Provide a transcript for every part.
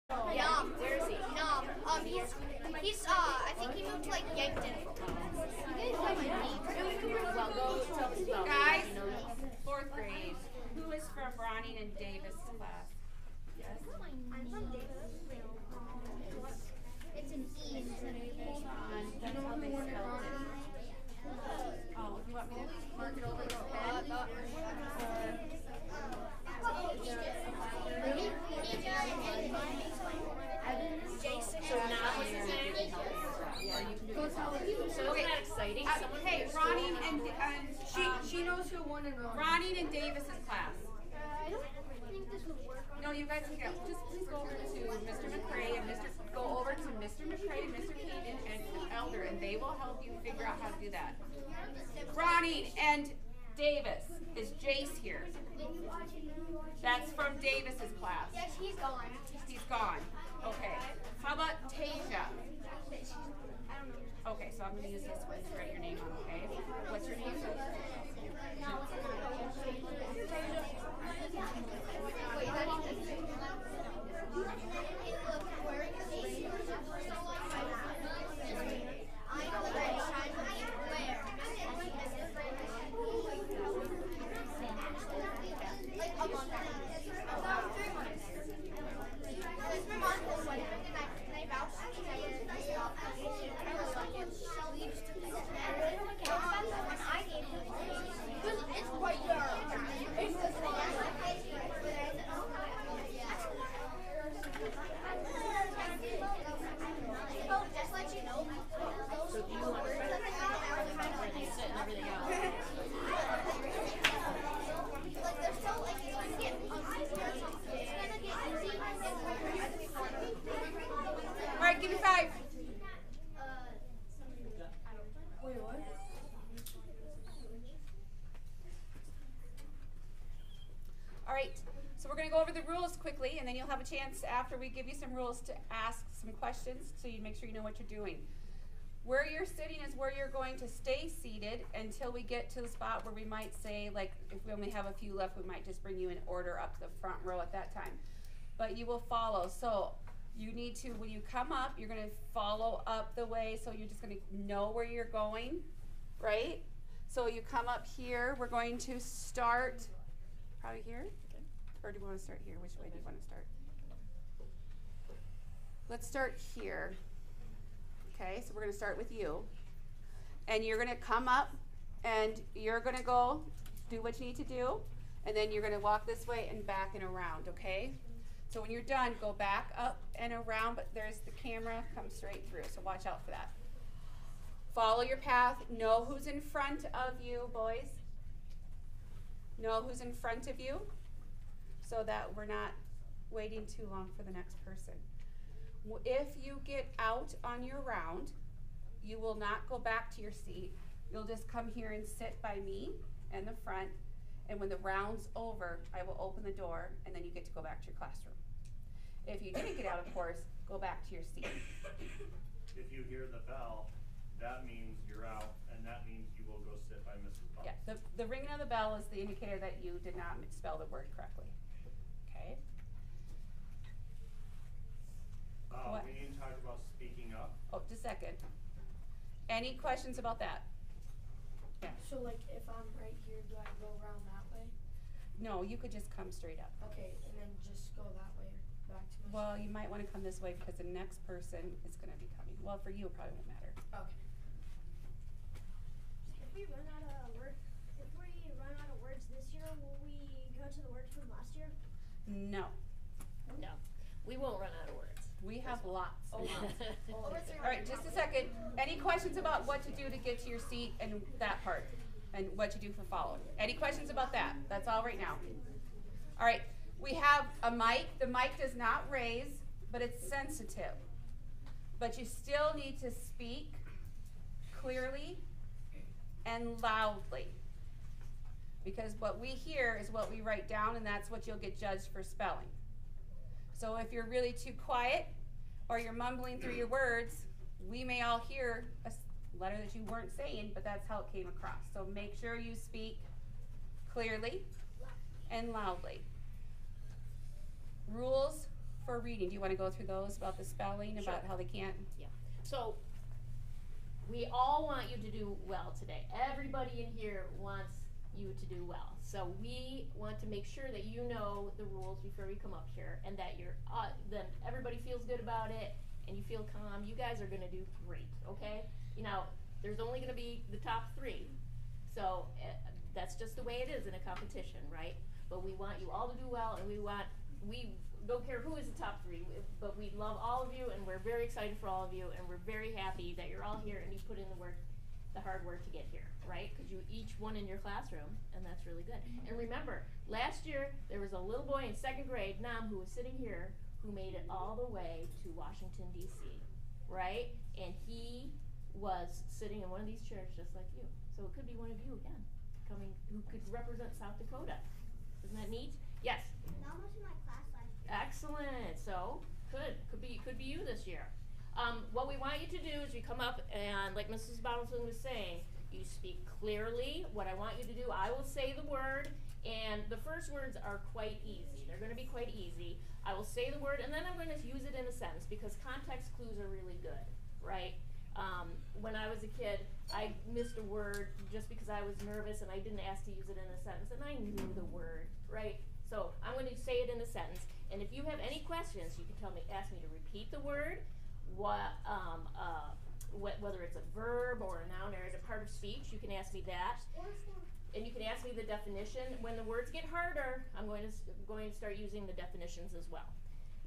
Yum. Where is he? He's I think he moved to like Yankton. Well, go tell the spell. Guys, fourth grade. Who is from Ronnie and Davis class? Yes. I'm from Davis. It's an E instead of a. Hold on. That's how they spell it. Oh, you want me to mark it over with a pen? So now is his name? Yeah, you can do it. So isn't that exciting? Someone Hey, Ronnie and She knows who won and wrong. Ronnie and Davis's class. I don't think this would work. No, you guys can go. Just please go over to Mr. McCrae and go over to Mr. McCrae and Mr. Hayden and the elder, and they will help you figure out how to do that. Ronnie and Davis, is Jace here? That's from Davis's class. Yes, he's gone. He's gone. Okay. How about Tasia? Okay, so I'm going to use this one to write your name on, okay? What's your name? All right, give me 5. Wait, what? All right, so we're going to go over the rules quickly, and then you'll have a chance after we give you some rules to ask some questions so you make sure you know what you're doing. Where you're sitting is where you're going to stay seated until we get to the spot where we might say, like, if we only have a few left, we might just bring you in order up the front row at that time. But you will follow. So you need to, when you come up, you're going to follow up the way, so you're just going to know where you're going, right? So you come up here. We're going to start probably here. Okay. Or do we want to start here? Which way do you want to start? Let's start here. Okay, so we're going to start with you. And you're going to come up and you're going to go do what you need to do. And then you're going to walk this way and back and around, okay? So when you're done, go back up and around, but there's the camera, come straight through. So watch out for that. Follow your path. Know who's in front of you, boys. Know who's in front of you so that we're not waiting too long for the next person. If you get out on your round, you will not go back to your seat. You'll just come here and sit by me in the front, and when the round's over, I will open the door, and then you get to go back to your classroom. If you didn't get out, of course, go back to your seat. If you hear the bell, that means you're out, and that means you will go sit by Mrs. Buck. Yeah, the ringing of the bell is the indicator that you did not spell the word correctly. Okay? We need to talk about speaking up. Oh, just a second. Any questions about that? Yeah. So, like, if I'm right here, do I go around that way? No, you could just come straight up. Okay, and then just go that way back to my Well, you might want to come this way because the next person is going to be coming. Well, for you, it probably won't matter. Okay. If we run out of words this year, will we go to the words from last year? No. No, we won't run out of words. We have lots. Oh, All right, just a second. Any questions about what to do to get to your seat and that part? And what you do for following? Any questions about that? That's all right now. All right, we have a mic. The mic does not raise, but it's sensitive. But you still need to speak clearly and loudly. Because what we hear is what we write down, and that's what you'll get judged for spelling. So if you're really too quiet or you're mumbling through your words, we may all hear a letter that you weren't saying, but that's how it came across. So make sure you speak clearly and loudly. Rules for reading, do you wanna go through those about the spelling, about how they can't? So, we all want you to do well today. Everybody in here wants you to do well. So we want to make sure that you know the rules before we come up here, and that you're, then everybody feels good about it, and you feel calm. You guys are gonna do great, okay? You know, there's only gonna be the top 3, so that's just the way it is in a competition, right? But we want you all to do well, and we don't care who is the top 3, but we love all of you, and we're very excited for all of you, and we're very happy that you're all here and you put in the hard work to get here, right? Because you each one in your classroom, and that's really good. And remember, last year there was a little boy in 2nd grade, Nam, who was sitting here, who made it all the way to Washington, D.C., right? And he was sitting in one of these chairs just like you. So it could be one of you again, coming, who could represent South Dakota. Isn't that neat? Yes? Mom was in my class last year. Excellent. So could be you this year. What we want you to do is you come up and, like Mrs. Bottleton was saying, you speak clearly. What I want you to do, I will say the word, and the first words are quite easy. They're going to be quite easy. I will say the word, and then I'm going to use it in a sentence because context clues are really good, right? When I was a kid, I missed a word just because I was nervous and I didn't ask to use it in a sentence, and I knew the word, right? So I'm going to say it in a sentence, and if you have any questions, you can ask me to repeat the word, whether it's a verb or a noun or a part of speech, you can ask me that. And you can ask me the definition. When the words get harder, I'm going to start using the definitions as well.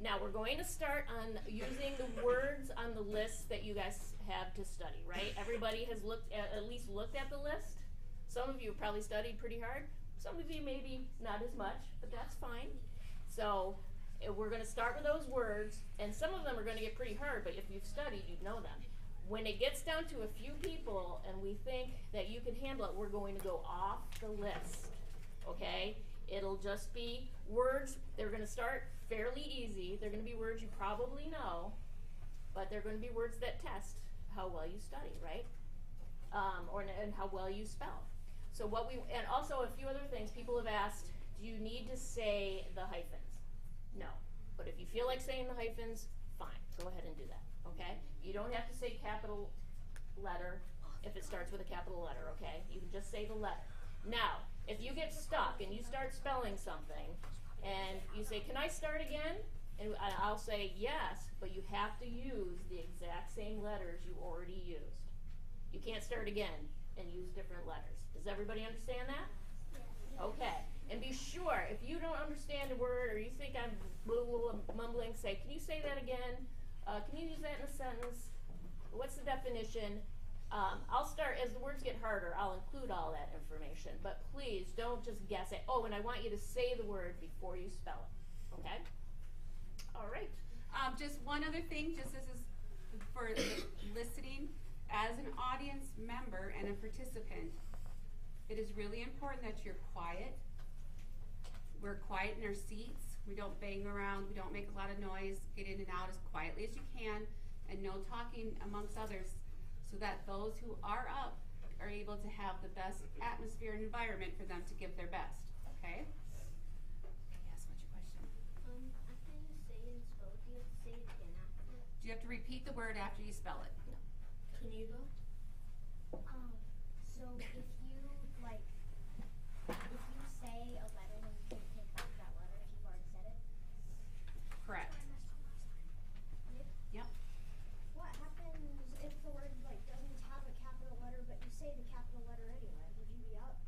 Now we're going to start on using the words on the list that you guys have to study, right? Everybody has at least looked at the list. Some of you have probably studied pretty hard. Some of you maybe not as much, but that's fine. So we're going to start with those words, and some of them are going to get pretty hard, but if you've studied, you know them. When it gets down to a few people and we think that you can handle it, we're going to go off the list, okay? It'll just be words. They're going to start fairly easy. They're going to be words you probably know, but they're going to be words that test how well you study, right? And how well you spell. So and also a few other things. People have asked, do you need to say the hyphens? No. But if you feel like saying the hyphens, fine. Go ahead and do that, okay? You don't have to say capital letter if it starts with a capital letter, okay? You can just say the letter. Now, if you get stuck and you start spelling something and you say, can I start again? And I'll say yes, but you have to use the exact same letters you already used. You can't start again and use different letters. Does everybody understand that? Okay. And be sure, if you don't understand a word or you think I'm mumbling, say, can you say that again? Can you use that in a sentence? What's the definition? I'll start, as the words get harder, I'll include all that information. But please don't just guess it. Oh, and I want you to say the word before you spell it. Okay? All right. Just one other thing, just as is for listening, as an audience member and a participant, it is really important that you're quiet. We're quiet in our seats. We don't bang around. We don't make a lot of noise. Get in and out as quietly as you can, and no talking amongst others, so that those who are up are able to have the best atmosphere and environment for them to give their best. Okay? Yes, what's your question? After you say and spell, do you have to say it again after it? Do you have to repeat the word after you spell it? No. Can you go? So if you say a letter, then you can take back that letter if you've already said it? Correct. Yep. What happens if the word doesn't have a capital letter, but you say the capital letter anyway? Would you be up?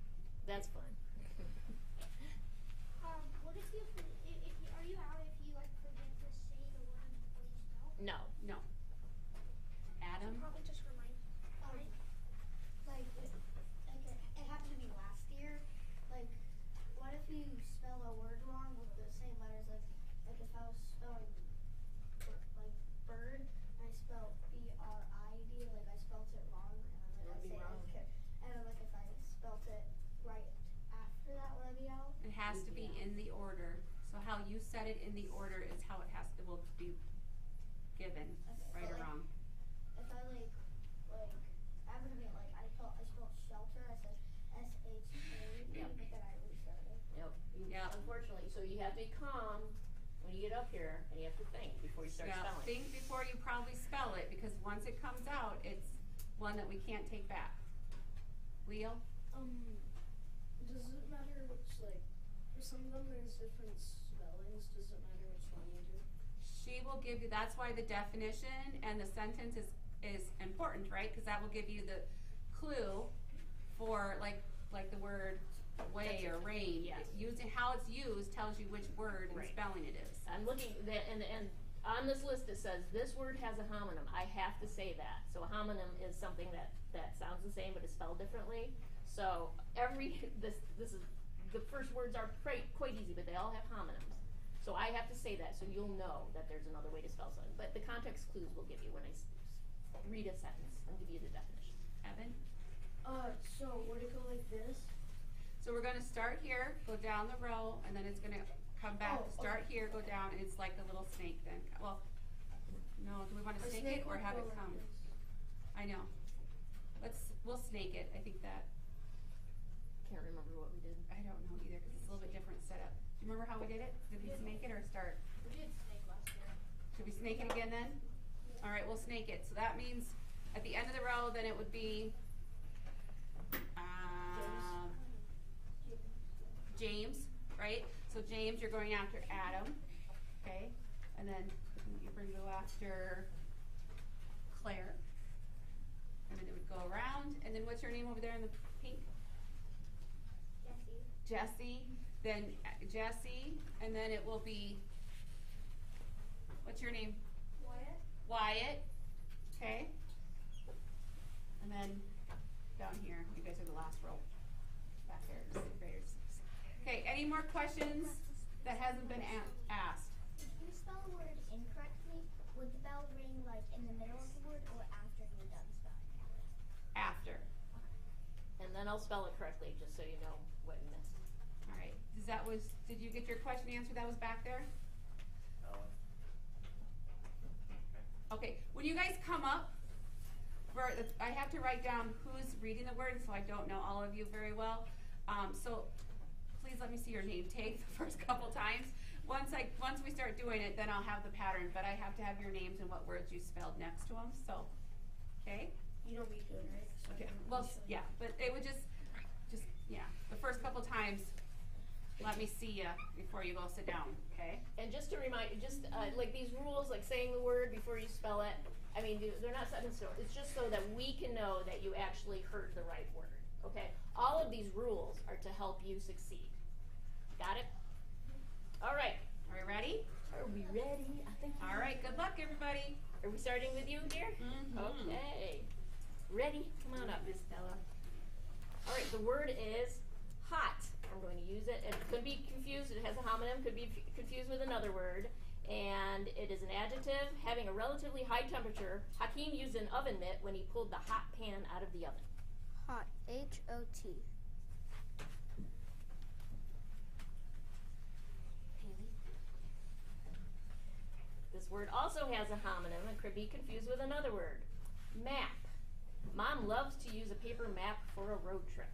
That's fine. What if you are you out if you forget to say the word before you spell? No. No. Adam? Probably just remind. It happened to me last year. What if you spell a word wrong with the same letters? Like if I was spelling bird, and I spelled B-R-I-D, I spelled it wrong, and then I say okay. And then if I spelled it right after that, would I be out? It has to be in the order. So how you said it in the order is how it will be given, Okay, right or wrong. If I I'm gonna be I spelled shelter. I said S-H-A-E, Yep. but then I restarted. Yep. Yep. Unfortunately, so you have to be calm when you get up here and you have to think before you start Now, spelling. think before you probably spell it, because once it comes out, it's one that we can't take back. Leo? Does it matter which, like, for some of them there's different spellings, does it matter which one you do? She will give you, that's why the definition and the sentence is important, right? Because that will give you the clue for like the word way or rain. Yes. Using how it's used tells you which word and Right. spelling it is. I'm looking, and on this list it says, this word has a homonym. I have to say that. So a homonym is something that sounds the same but is spelled differently. So this is, the first words are quite easy, but they all have homonyms. So I have to say that, so you'll know that there's another way to spell something. But the context clues will give you when I read a sentence and give you the definition. Evan? So would it go like this? So we're gonna start here, go down the row, and then it's gonna come back, Oh, start here, go down, and it's like a little snake then. Well, no, do we wanna A snake it or would have go it like come? this. I know. We'll snake it, I think that, Can't remember what we did. I don't know either, cause it's a little bit different setup. Do you remember how we did it? Did we snake it or start? We did snake last year. Should we snake it again then? Alright, we'll snake it. So that means at the end of the row, then it would be James, right? So James, you're going after Adam, okay? And then you go after Claire. And then it would go around. And then what's your name over there in the pink? Jessie. Then Jessie. And then it will be, what's your name? Wyatt, okay? And then down here, you guys are the last row. Back there, sixth graders. Okay, any more questions that hasn't been asked? If you spell a word incorrectly, would the bell ring like in the middle of the word or after you're done spelling the word? After. And then I'll spell it correctly, just so you know what you missed. All right, did you get your question answered that was back there? Okay, when you guys come up, I have to write down who's reading the word, so I don't know all of you very well. So please let me see your name tag the first couple times. Once we start doing it, then I'll have the pattern, but I have to have your names and what words you spelled next to them, so, okay? You know me good, right? So Okay, I can well, show you. yeah, but it would just, yeah, the first couple times, let me see you before you go sit down, okay? And just to remind you, like these rules, like saying the word before you spell it, I mean, they're not set in stone. It's just so that we can know that you actually heard the right word, okay? All of these rules are to help you succeed. Got it? All right. Are we ready? Are we ready? I think. All right, good luck, everybody. Are we starting with you, dear? Mm-hmm. Okay. Ready? Come on up, Miss Stella. All right, the word is hot. I'm going to use it. It could be confused. It has a homonym. Could be confused with another word. And it is an adjective having a relatively high temperature. Hakeem used an oven mitt when he pulled the hot pan out of the oven. Hot. H-O-T. This word also has a homonym and could be confused with another word. Map. Mom loves to use a paper map for a road trip.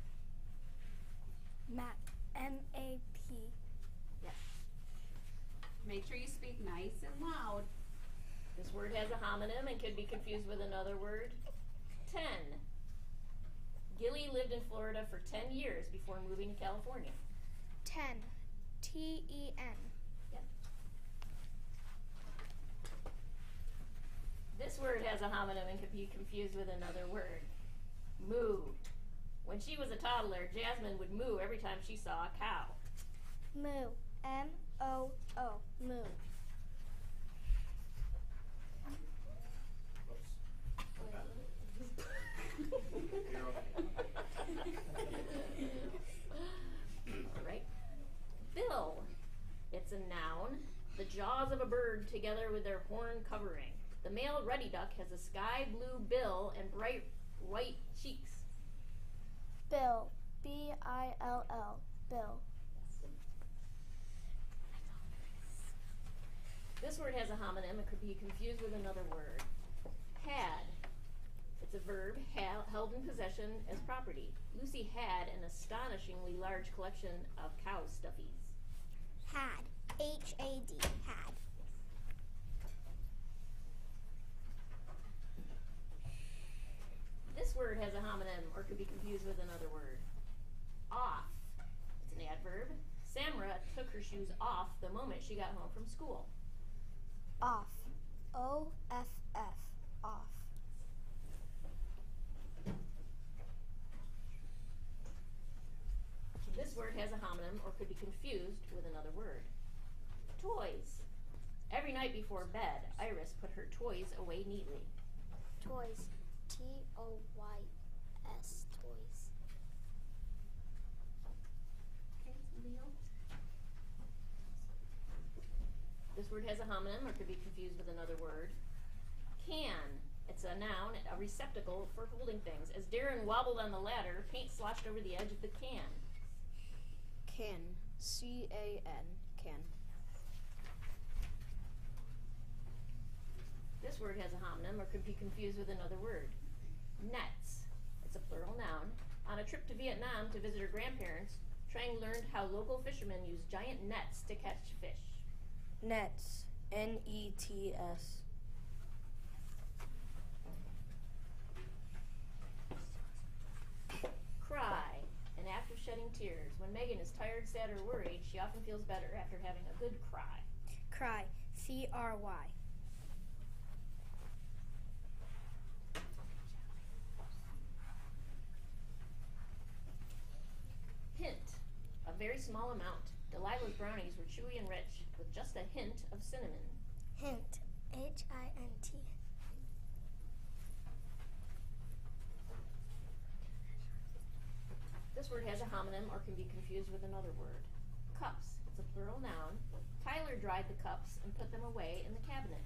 Map. M-A-P. Yes. Make sure you speak nice and loud. This word has a homonym and could be confused with another word. 10. Gilly lived in Florida for 10 years before moving to California. 10. T-E-N. Yep. This word has a homonym and could be confused with another word. Moo. When she was a toddler, Jasmine would moo every time she saw a cow. Moo. M-O-O. Moo. Alright. Bill. It's a noun. The jaws of a bird together with their horn covering. The male ruddy duck has a sky blue bill and bright white cheeks. Bill. B-I-L-L. Bill. This word has a homonym. It could be confused with another word. Had. It's a verb held in possession as property. Lucy had an astonishingly large collection of cow stuffies. Had. H-A-D. Had. or could be confused with another word. Off. It's an adverb. Samra took her shoes off the moment she got home from school. Off. O-F-F. Off. This word has a homonym or could be confused with another word. Toys. Every night before bed, Iris put her toys away neatly. Toys. T-O-Y-S. Toys. Okay, Leo. This word has a homonym or could be confused with another word. Can. It's a noun, a receptacle for holding things. As Darren wobbled on the ladder, paint sloshed over the edge of the can. Can. C-A-N. Can. This word has a homonym or could be confused with another word. Nets. It's a plural noun. On a trip to Vietnam to visit her grandparents, Trang learned how local fishermen use giant nets to catch fish. Nets. N-E-T-S. Cry. An act of shedding tears. When Megan is tired, sad, or worried, she often feels better after having a good cry. Cry. C-R-Y. Hint. A very small amount. Delilah's brownies were chewy and rich, with just a hint of cinnamon. Hint. H-I-N-T. This word has a homonym or can be confused with another word. Cups. It's a plural noun. Tyler dried the cups and put them away in the cabinet.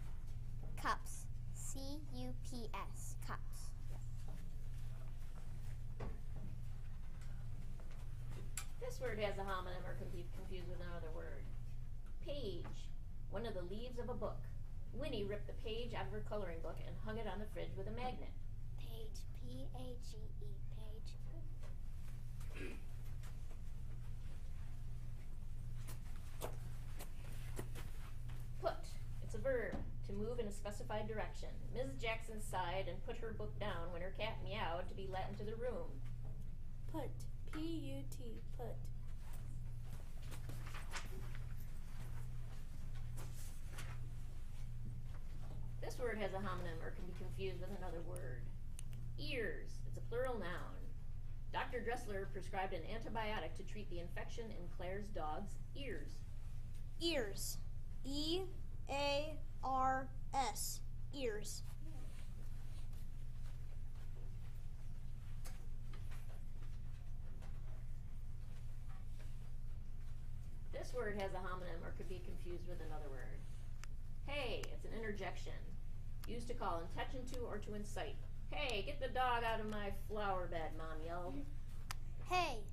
Cups. C-U-P-S. Cups. This word has a homonym or can be confused with another word. Page. One of the leaves of a book. Winnie ripped the page out of her coloring book and hung it on the fridge with a magnet. Page. P-A-G-E. Page. Put. It's a verb. To move in a specified direction. Mrs. Jackson sighed and put her book down when her cat meowed to be let into the room. Put. P-U-T. Put. This word has a homonym or can be confused with another word. Ears. It's a plural noun. Dr. Dressler prescribed an antibiotic to treat the infection in Claire's dog's ears. Ears. E-A-R-S. Ears. This word has a homonym or could be confused with another word. Hey, it's an interjection. Used to call intention to or to incite. Hey, get the dog out of my flower bed, Mom yelled. Hey.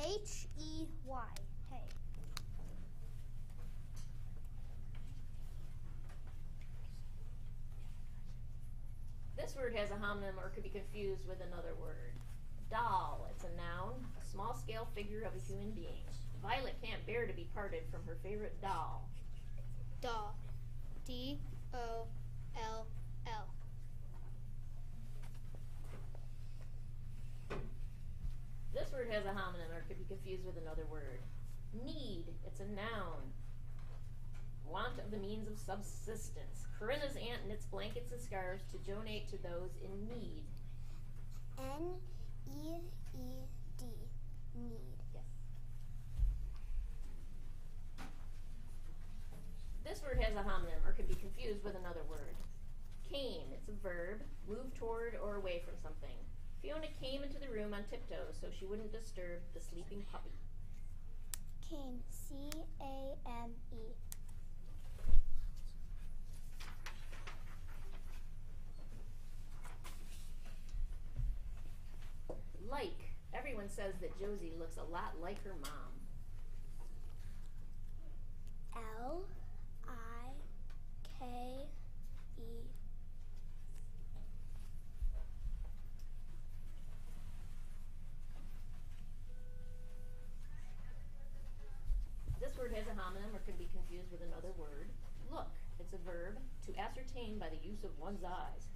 H-E-Y. Hey. This word has a homonym or could be confused with another word. Doll. It's a noun, a small-scale figure of a human being. Violet can't bear to be parted from her favorite doll. Doll. D-O-L-L. This word has a homonym or could be confused with another word. Need. It's a noun. Want of the means of subsistence. Corinna's aunt knits blankets and scarves to donate to those in need. N-E-E-D. Need. Yes. This word has a homonym or could be confused with another word. Came. It's a verb. Move toward or away from something. Fiona came into the room on tiptoes so she wouldn't disturb the sleeping puppy. Came. C-A-M-E. Like. Everyone says that Josie looks a lot like her mom. L-I-K-E. This word has a homonym or can be confused with another word. Look. It's a verb. To ascertain by the use of one's eyes.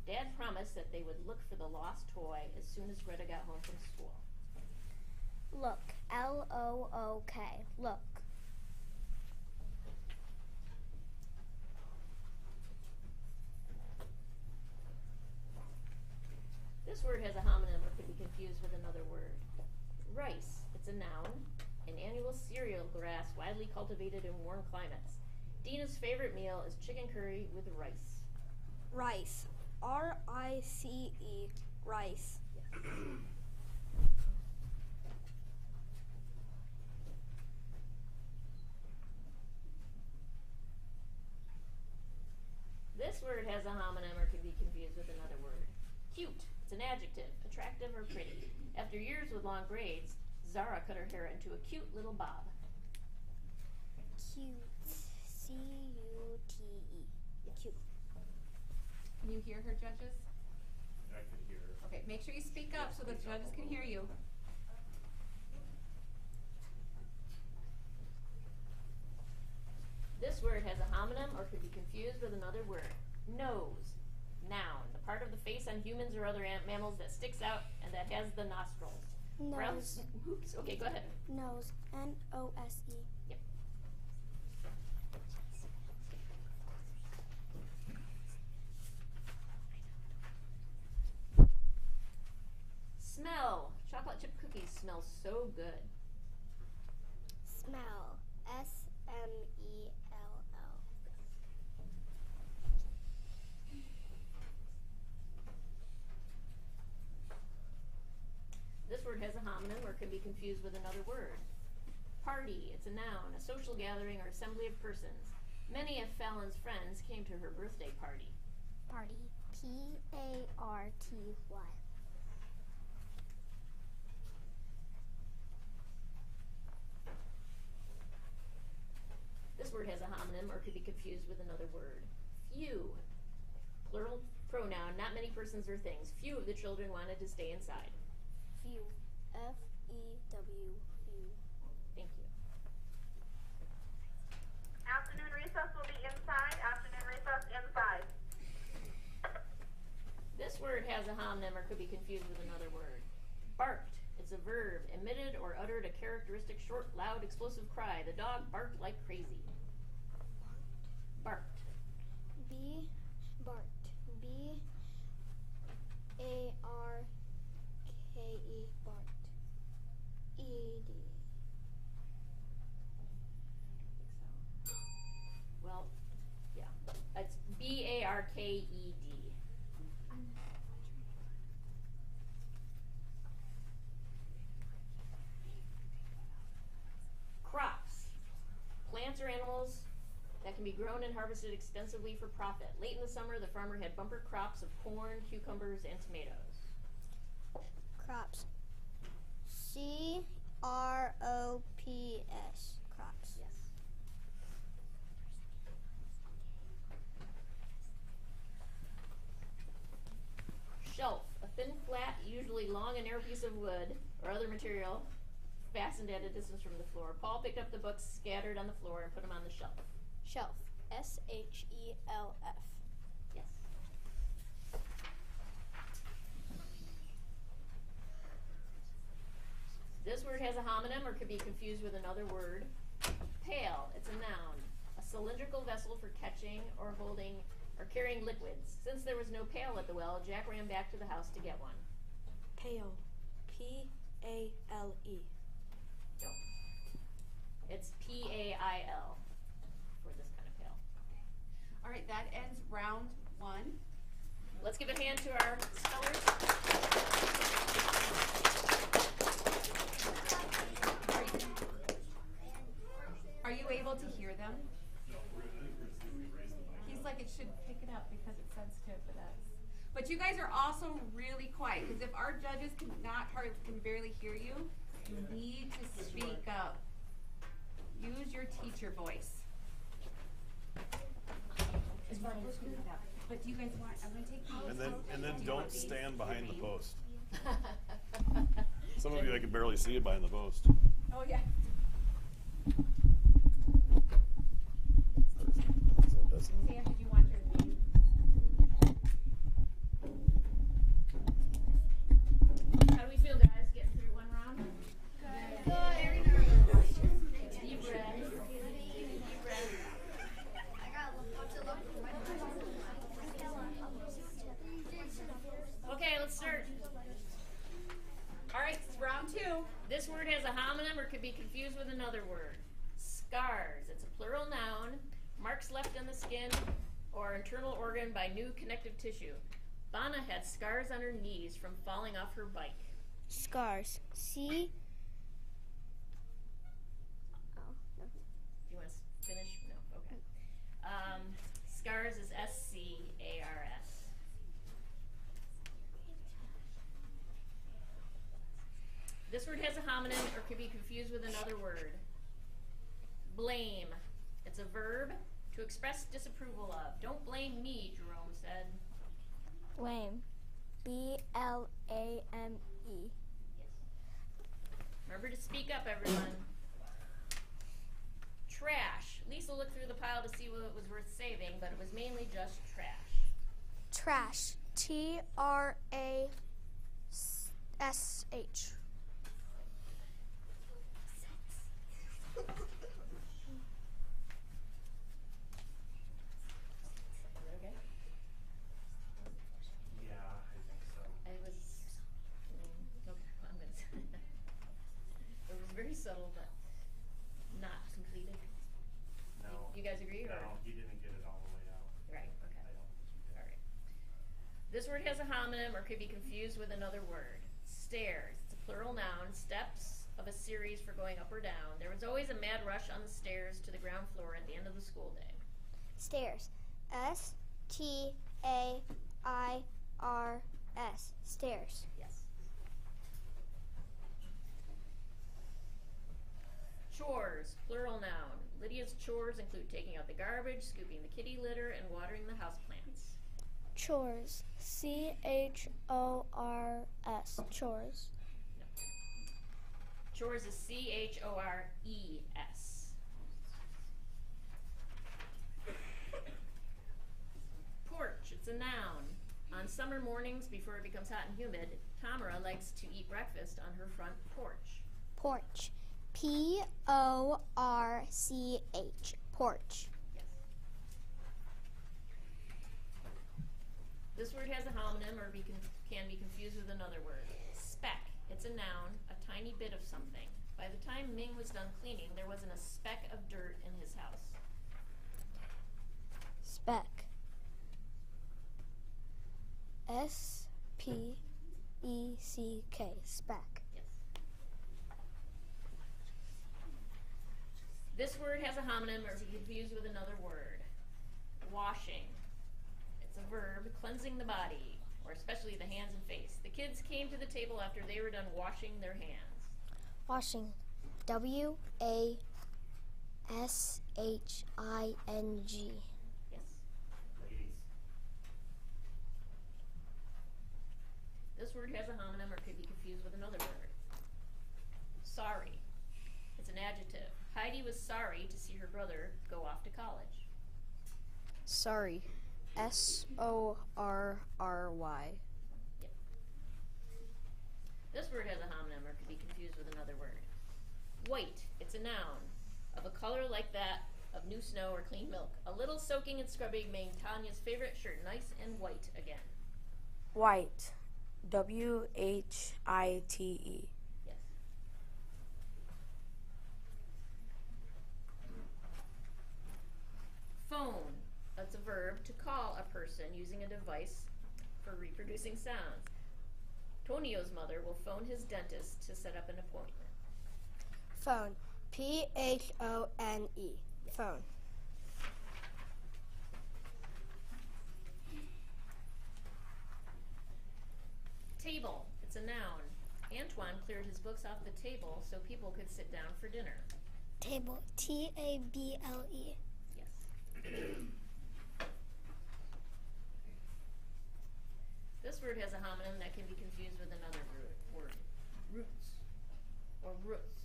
Dad promised that they would look for the lost toy as soon as Greta got home from school. Look. L-O-O-K. Look. This word has a homonym or could be confused with another word. Rice. It's a noun, an annual cereal grass widely cultivated in warm climates. Dina's favorite meal is chicken curry with rice. Rice. R-I-C-E. Rice. This word has a homonym or could be confused with another word. Cute. It's an adjective, attractive or pretty. After years with long braids, Zara cut her hair into a cute little bob. Cute. C-U-T-E. Cute. Can you hear her, judges? I could hear. Okay, make sure you speak up so the judges can hear you. This word has a homonym or could be confused with another word. Nose. Noun. The part of the face on humans or other mammals that sticks out and that has the nostrils. Nose. Oops. Okay, go ahead. Nose. N-O-S-E. Yep. Smell. Chocolate chip cookies smell so good. Smell. S-M-E-L-L. This word has a homonym or can be confused with another word. Party. It's a noun, a social gathering or assembly of persons. Many of Fallon's friends came to her birthday party. Party. P-A-R-T-Y. This word has a homonym or could be confused with another word. Few. Plural pronoun, not many persons or things. Few of the children wanted to stay inside. Few. F-E-W. Few. Thank you. Afternoon recess will be inside. Afternoon recess inside. This word has a homonym or could be confused with another word. Barked. It's a verb. Emitted or uttered a characteristic short, loud, explosive cry. The dog barked like crazy. Barked. B. Barked. B-A-R-K-E. Barked. E-D. Well, yeah. It's B-A-R-K-E-D. Crops. Plants or animals that can be grown and harvested extensively for profit. Late in the summer, the farmer had bumper crops of corn, cucumbers, and tomatoes. Crops. C-R-O-P-S. Crops. Yes. Shelf. A thin, flat, usually long and narrow piece of wood or other material fastened at a distance from the floor. Paul picked up the books scattered on the floor and put them on the shelf. Shelf. S-H-E-L-F. Yes. This word has a homonym or could be confused with another word. Pail. It's a noun. A cylindrical vessel for catching or holding or carrying liquids. Since there was no pail at the well, Jack ran back to the house to get one. Pail. P-A-L-E. No. It's P-A-I-L for this kind of pail. All right, that ends round 1. Let's give a hand to our spellers. Are you able to hear them? He's like, it should pick it up because it's sensitive to us. But you guys are also really quiet, because if our judges can barely hear you, you need to speak up. Use your teacher voice. But you guys want, I'm gonna take these. And then don't stand behind the post. Some of you I can barely see it behind the post. Oh yeah. Sam, did you want your name? marks left on the skin or internal organ by new connective tissue. Bana had scars on her knees from falling off her bike. Scars. C. Oh, no. Do you want to finish? No, okay. Scars is S-C-A-R-S. This word has a homonym or could be confused with another word. Blame. It's a verb to express disapproval of. Don't blame me, Jerome said. Blame. B-L-A-M-E. Yes. Remember to speak up, everyone. Trash. Lisa looked through the pile to see what was worth saving, but it was mainly just trash. Trash. T-R-A-S-H. Okay. Yeah, I think so. I was, okay, I'm gonna say it was very subtle, but not completed. No. You guys agree? Or? No, he didn't get it all the way out. Right, okay. I don't think he did. All right. This word has a homonym or could be confused with another word. Stairs. It's a plural noun. Steps of a series for going up or down. There was always a mad rush on the stairs to the ground floor at the end of the school day. Stairs. S-T-A-I-R-S. Stairs. Yes. Chores. Plural noun. Lydia's chores include taking out the garbage, scooping the kitty litter, and watering the houseplants. Chores. C-H-O-R-S. Chores. Chores is C-H-O-R-E-S. Porch, it's a noun. On summer mornings before it becomes hot and humid, Tamara likes to eat breakfast on her front porch. Porch. P-O-R-C-H. Porch. Yes. This word has a homonym or can be confused with another word. Speck. It's a noun, a tiny bit of something. By the time Ming was done cleaning, there wasn't a speck of dirt in his house. Speck. S-P-E-C-K. Speck. Yes. This word has a homonym or can be confused with another word. Washing. It's a verb, cleansing the body, or especially the hands and face. The kids came to the table after they were done washing their hands. Washing. W-A-S-H-I-N-G. Yes. Ladies. This word has a homonym or could be confused with another word. Sorry. It's an adjective. Heidi was sorry to see her brother go off to college. Sorry. S-O-R-R-Y. Yep. This word has a homonym or could be confused with another word. White. It's a noun. Of a color like that of new snow or clean milk. A little soaking and scrubbing made Tanya's favorite shirt nice and white again. White. W-H-I-T-E. Yes. Phone. That's a verb to call a person using a device for reproducing sounds. Tonio's mother will phone his dentist to set up an appointment. Phone. P-H-O-N-E. Phone. Table. It's a noun. Antoine cleared his books off the table so people could sit down for dinner. Table. T-A-B-L-E. Yes. This word has a homonym that can be confused with another word. Roots. Or roots.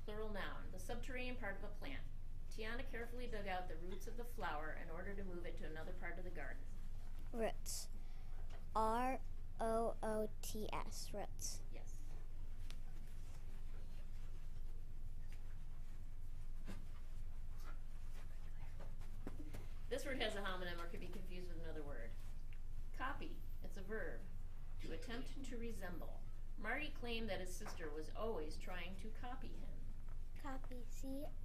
Plural noun. The subterranean part of a plant. Tiana carefully dug out the roots of the flower in order to move it to another part of the garden. Roots. R-O-O-T-S. Roots. Yes. This word has a homonym or could be confused with another word. Copy. It's a verb. To attempt to resemble. Marty claimed that his sister was always trying to copy him. Copy. C-O-P-Y-E.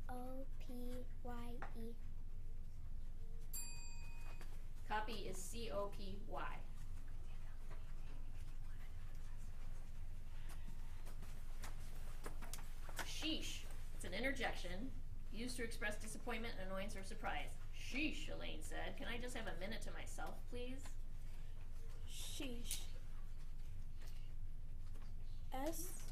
C-O-P-Y. Sheesh. It's an interjection used to express disappointment, annoyance, or surprise. Sheesh, Elaine said. Can I just have a minute to myself, please? Sheesh. S-H-E-E-S-H.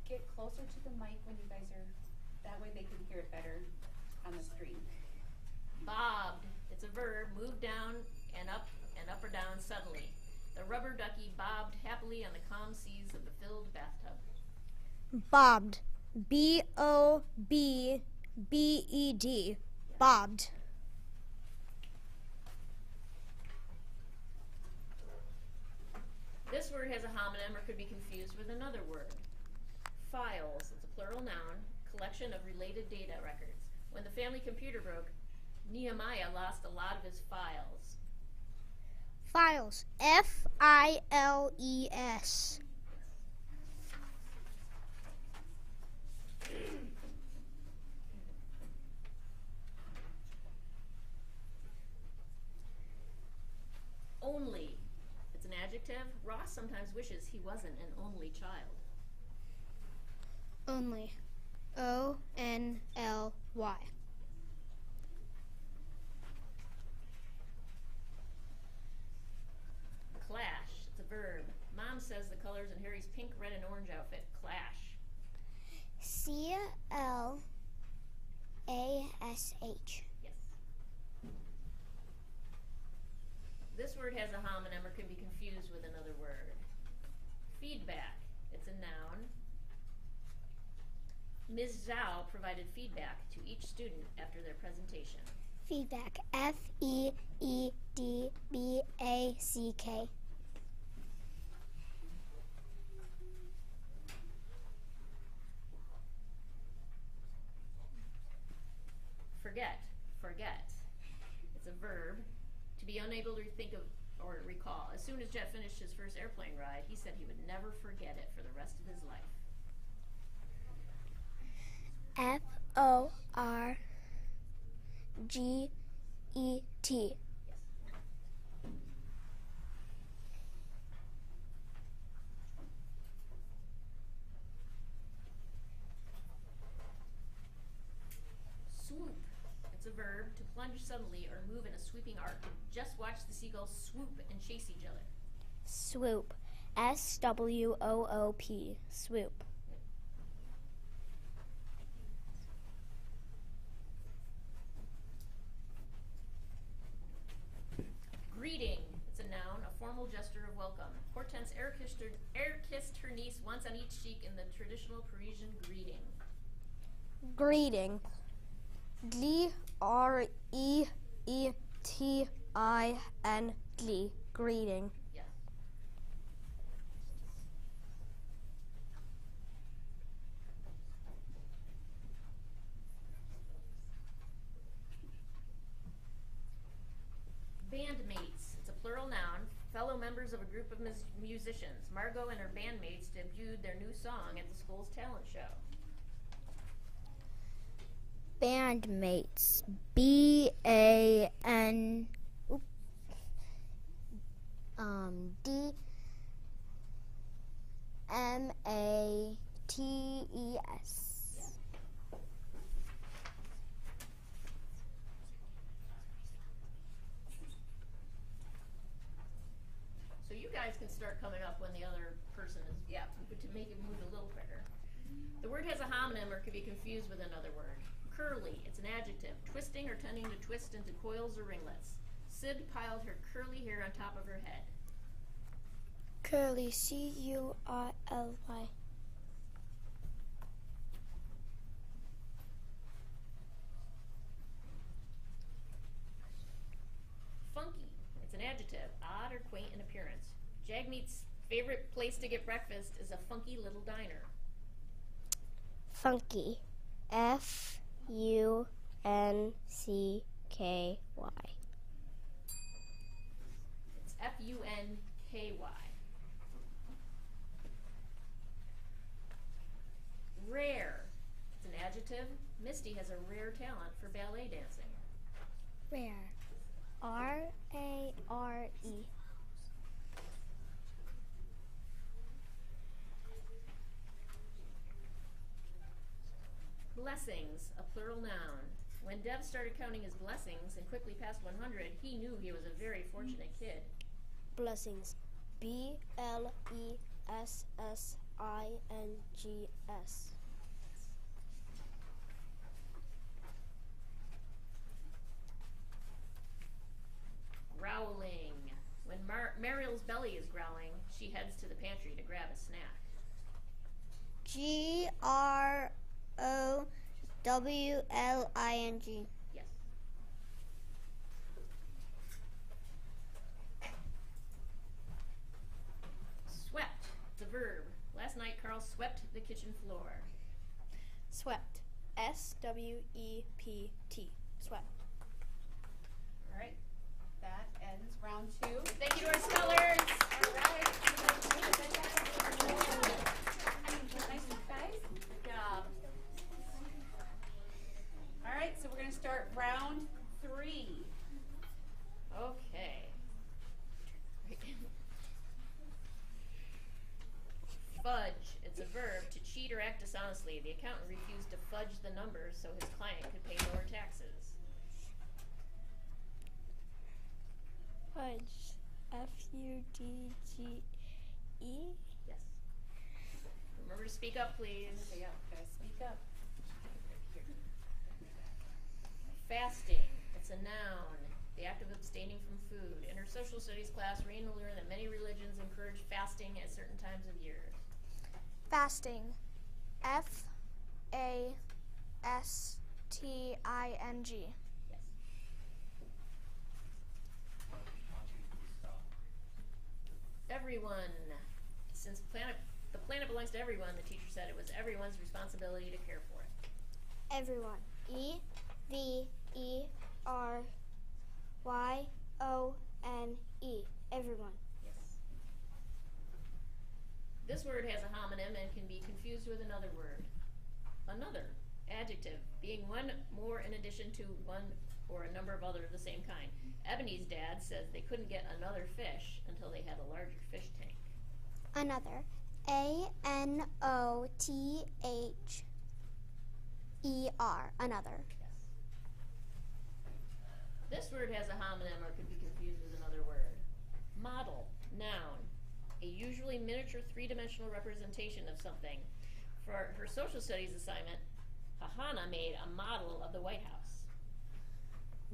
Get closer to the mic when you guys are, that way they can hear it better on the screen. Bobbed. It's a verb. Move down and up or down suddenly. The rubber ducky bobbed happily on the calm seas of the filled bathtub. Bobbed. B-O-B-B-E-D. Bobbed. This word has a homonym or could be confused with another word. Files. It's a plural noun. Collection of related data records. When the family computer broke, Nehemiah lost a lot of his files. Files. F-I-L-E-S. Only. It's an adjective. Ross sometimes wishes he wasn't an only child. Only. O-N-L-Y. Clash. It's a verb. Mom says the colors in Harry's pink, red, and orange outfit clash. C-L-A-S-H. Yes. This word has a homonym or can be confused with another word. Feedback. It's a noun. Ms. Zhao provided feedback to each student after their presentation. Feedback. F-E-E-D-B-A-C-K. Forget. Forget. It's a verb. To be unable to think of or recall. As soon as Jet finished his first airplane ride, he said he would never forget it for the rest of his life. F-O-R-G-E-T. Yes. Swoop. It's a verb. To plunge suddenly or move in a sweeping arc. Just watch the seagulls swoop and chase each other. Swoop. S-W-O-O-P. Swoop. Greeting. It's a noun, a formal gesture of welcome. Hortense air kissed her niece once on each cheek in the traditional Parisian greeting. Greeting. G-R-E-E-T-I-N. Greeting. Yes. Bandmates. It's a plural noun. Fellow members of a group of musicians. Margot and her bandmates debuted their new song at the school's talent show. Bandmates. B-A-N. D-M-A-T-E-S. So you guys can start coming up when the other person is, to make it move a little quicker. The word has a homonym or could be confused with another word. Curly, it's an adjective, twisting or tending to twist into coils or ringlets. Sid piled her curly hair on top of her head. Curly. C-U-R-L-Y. Funky, it's an adjective, odd or quaint in appearance. Jagmeet's favorite place to get breakfast is a funky little diner. Funky. F-U-N-C-K-Y. It's F-U-N-K-Y. Raid. Misty has a rare talent for ballet dancing. Rare. R-A-R-E. Blessings, a plural noun. When Dev started counting his blessings and quickly passed 100, he knew he was a very fortunate kid. Blessings. B-L-E-S-S-I-N-G-S. Growling. When Mariel's belly is growling, she heads to the pantry to grab a snack. G-R-O-W-L-I-N-G. Yes. Swept. It's a verb. Last night, Carl swept the kitchen floor. Swept. S-W-E-P-T. Swept. All right. That ends round 2. Thank you to our spellers. All right. Nice, guys. Good job. All right, so we're going to start round 3. Okay. Fudge. It's a verb to cheat or act dishonestly. The accountant refused to fudge the numbers so his client could pay lower taxes. Fudge. F-U-D-G-E. Yes. Remember to speak up, please. Yeah, guys, speak up. Fasting. It's a noun. The act of abstaining from food. In her social studies class, Rain will learn that many religions encourage fasting at certain times of year. Fasting. F-A-S-T-I-N-G. Yes. Everyone. Since the planet belongs to everyone, the teacher said it was everyone's responsibility to care for it. Everyone. E-V-E-R-Y-O-N-E. Everyone. Yes. This word has a homonym and can be confused with another word. Another. Adjective. Being one more in addition to one or a number of other of the same kind. Ebony's dad says they couldn't get another fish until they had a larger fish tank. Another. A-N-O-T-H-E-R. Another. Yes. This word has a homonym or could be confused with another word. Model. Noun. A usually miniature three-dimensional representation of something. For her social studies assignment, Hahana made a model of the White House.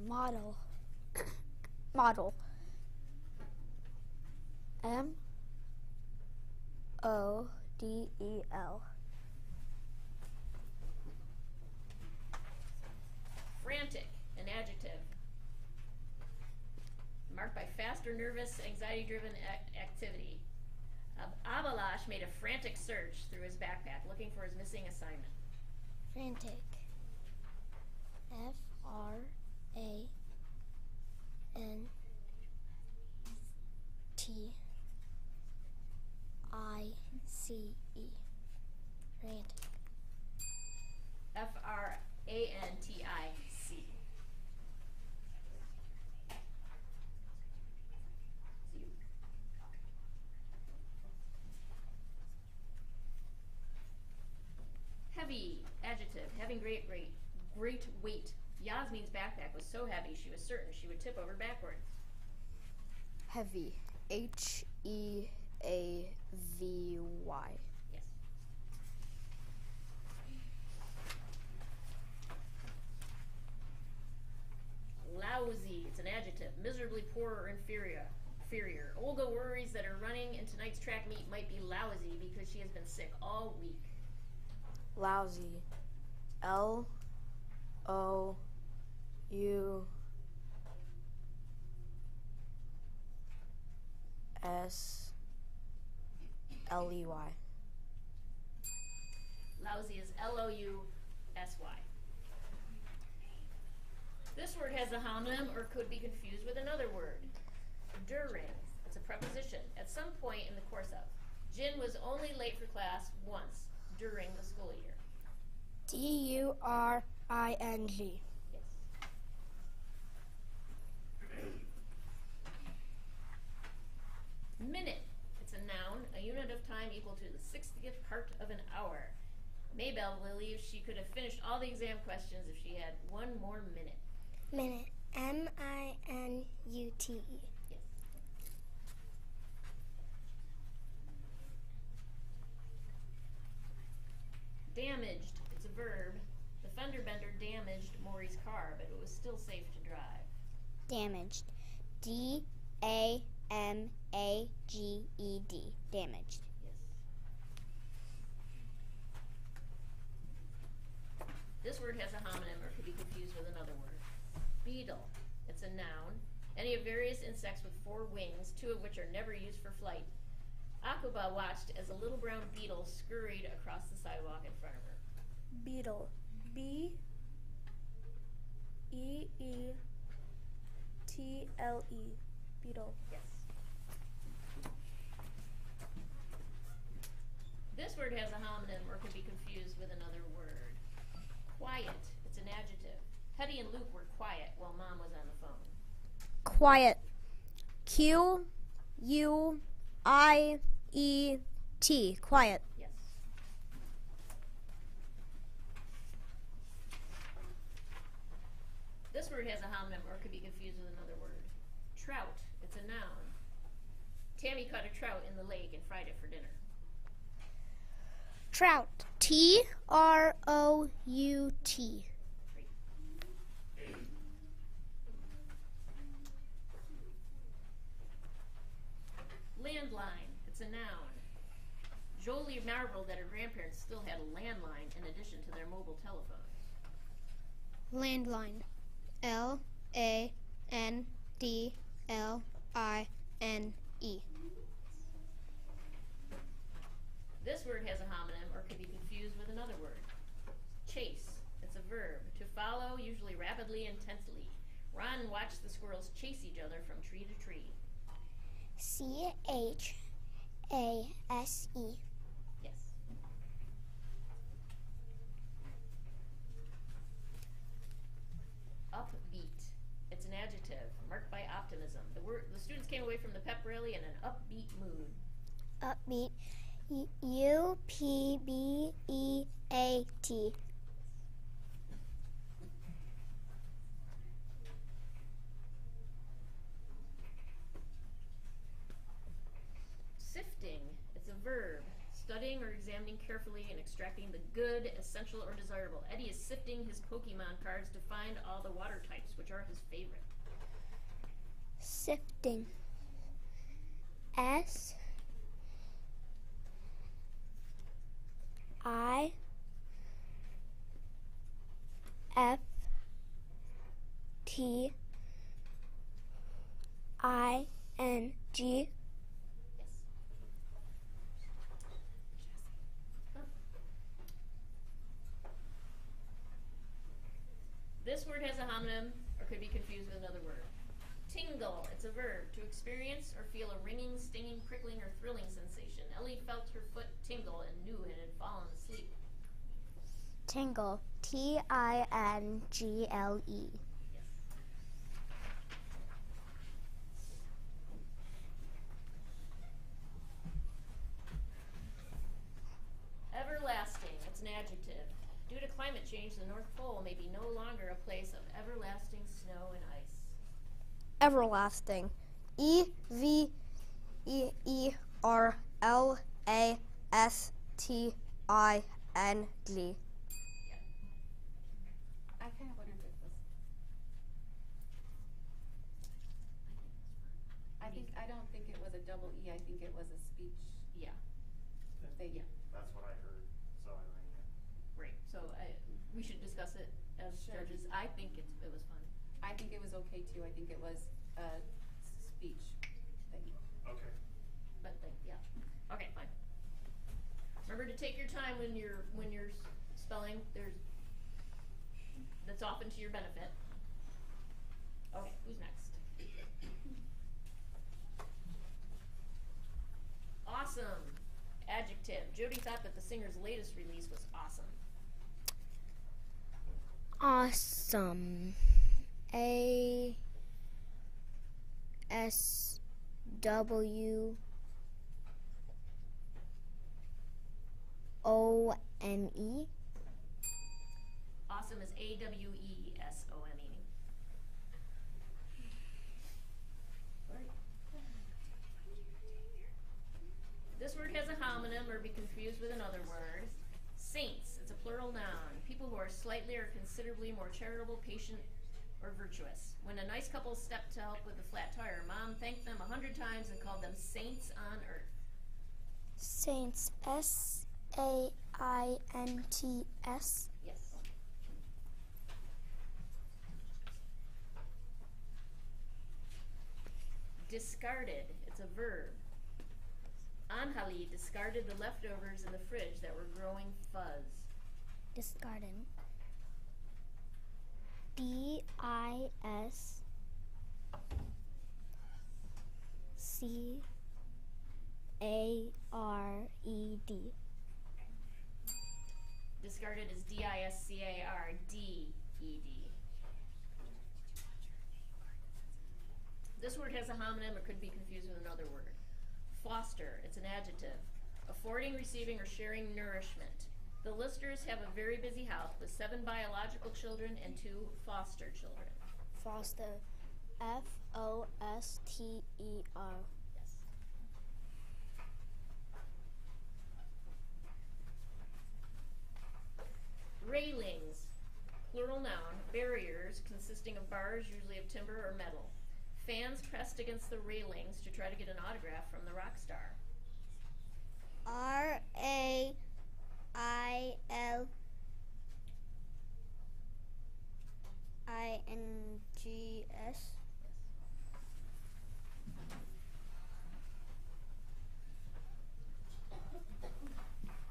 Model. Model. M-O-D-E-L. Frantic, an adjective. Marked by fast or nervous, anxiety-driven activity. Abalash made a frantic search through his backpack looking for his missing assignment. Frantic. F-R-A-N-T-I-C-E. Frantic. F-R-A-N-T-I-C. Heavy, adjective, having great weight. Yasmin's backpack was so heavy she was certain she would tip over backwards. Heavy. H-E-A-V-Y. Yes. Lousy, it's an adjective, miserably poor or inferior. Olga worries that her running in tonight's track meet might be lousy because she has been sick all week. Lousy. L-O-U-S-L-E-Y. Lousy is L-O-U-S-Y. This word has a homonym or could be confused with another word. During. It's a preposition. At some point in the course of. Jin was only late for class once during the school year. D-U-R-I-N-G. ing. Yes. Minute. It's a noun, a unit of time equal to the 60th part of an hour. Maybelle believes she could have finished all the exam questions if she had one more minute. Minute. minute. Yes. Damaged. It's a verb. The fender bender damaged Maury's car, but it was still safe to drive. Damaged. DAMAGED. Damaged. Yes. This word has a homonym or could be confused with another word. Beetle. It's a noun. Any of various insects with 4 wings, 2 of which are never used for flight. Akuba watched as a little brown beetle scurried across the sidewalk in front of her. Beetle. BEETLE. Beetle. Yes. This word has a homonym or could be confused with another word. Quiet. It's an adjective. Hetty and Luke were quiet while Mom was on the phone. Quiet. QUIET. Quiet. Yes. This word has a homonym or could be confused with another word. Trout. It's a noun. Tammy caught a trout in the lake and fried it for dinner. Trout. TROUT. Landline. It's a noun. Jolie marveled that her grandparents still had a landline in addition to their mobile telephones. Landline. LANDLINE. This word has a homonym or could be confused with another word. Chase. It's a verb. To follow, usually rapidly, intensely. Ron watched the squirrels chase each other from tree to tree. CHASE. Yes. Upbeat. It's an adjective marked by optimism. The students came away from the pep rally in an upbeat mood. Upbeat. UPBEAT. Sifting. It's a verb. Studying or examining carefully and extracting the good, essential, or desirable. Eddie is sifting his Pokemon cards to find all the water types, which are his favorite. Sifting. SIFTING. Yes. This word has a homonym or could be confused with another word. Tingle. It's a verb. To experience or feel a ringing, stinging, prickling, or thrilling sensation. Ellie felt her foot tingle and knew it had fallen asleep. Tingle. TINGLE. Yes. Everlasting. It's an adjective. Due to climate change, the North Pole may be no longer a place of everlasting snow and ice. Everlasting. EVERLASTING. I kind of wondered if this was. I don't think it was a double E. I think it was a speech Yeah. thing. Yeah. That's what I heard, so I rang it. Great. So we should discuss it as Sure. judges. I think it was fun. I think it was okay too. I think it was a speech thing. Okay. But yeah. Okay, fine. Remember to take your time when you're spelling. That's often to your benefit. Okay, who's next? Awesome. Adjective. Jody thought that the singer's latest release was awesome. Awesome. ASWOME. Awesome is AWESOME. This word has a homonym or be confused with another word. Saints, it's a plural noun. People who are slightly or considerably more charitable, patient, or virtuous. When a nice couple stepped to help with a flat tire, Mom thanked them 100 times and called them saints on earth. Saints. SAINTS. Yes. Discarded, it's a verb. Anjali discarded the leftovers in the fridge that were growing fuzz. Discarded. DISCARED. Discarded is DISCARDED. This word has a homonym or could be confused with another word. Foster, it's an adjective. Affording, receiving, or sharing nourishment. The listers have a very busy house with 7 biological children and 2 foster children. Foster. FOSTER. Yes. Railings, plural noun, barriers consisting of bars, usually of timber or metal. Fans pressed against the railings to try to get an autograph from the rock star. RAILINGS.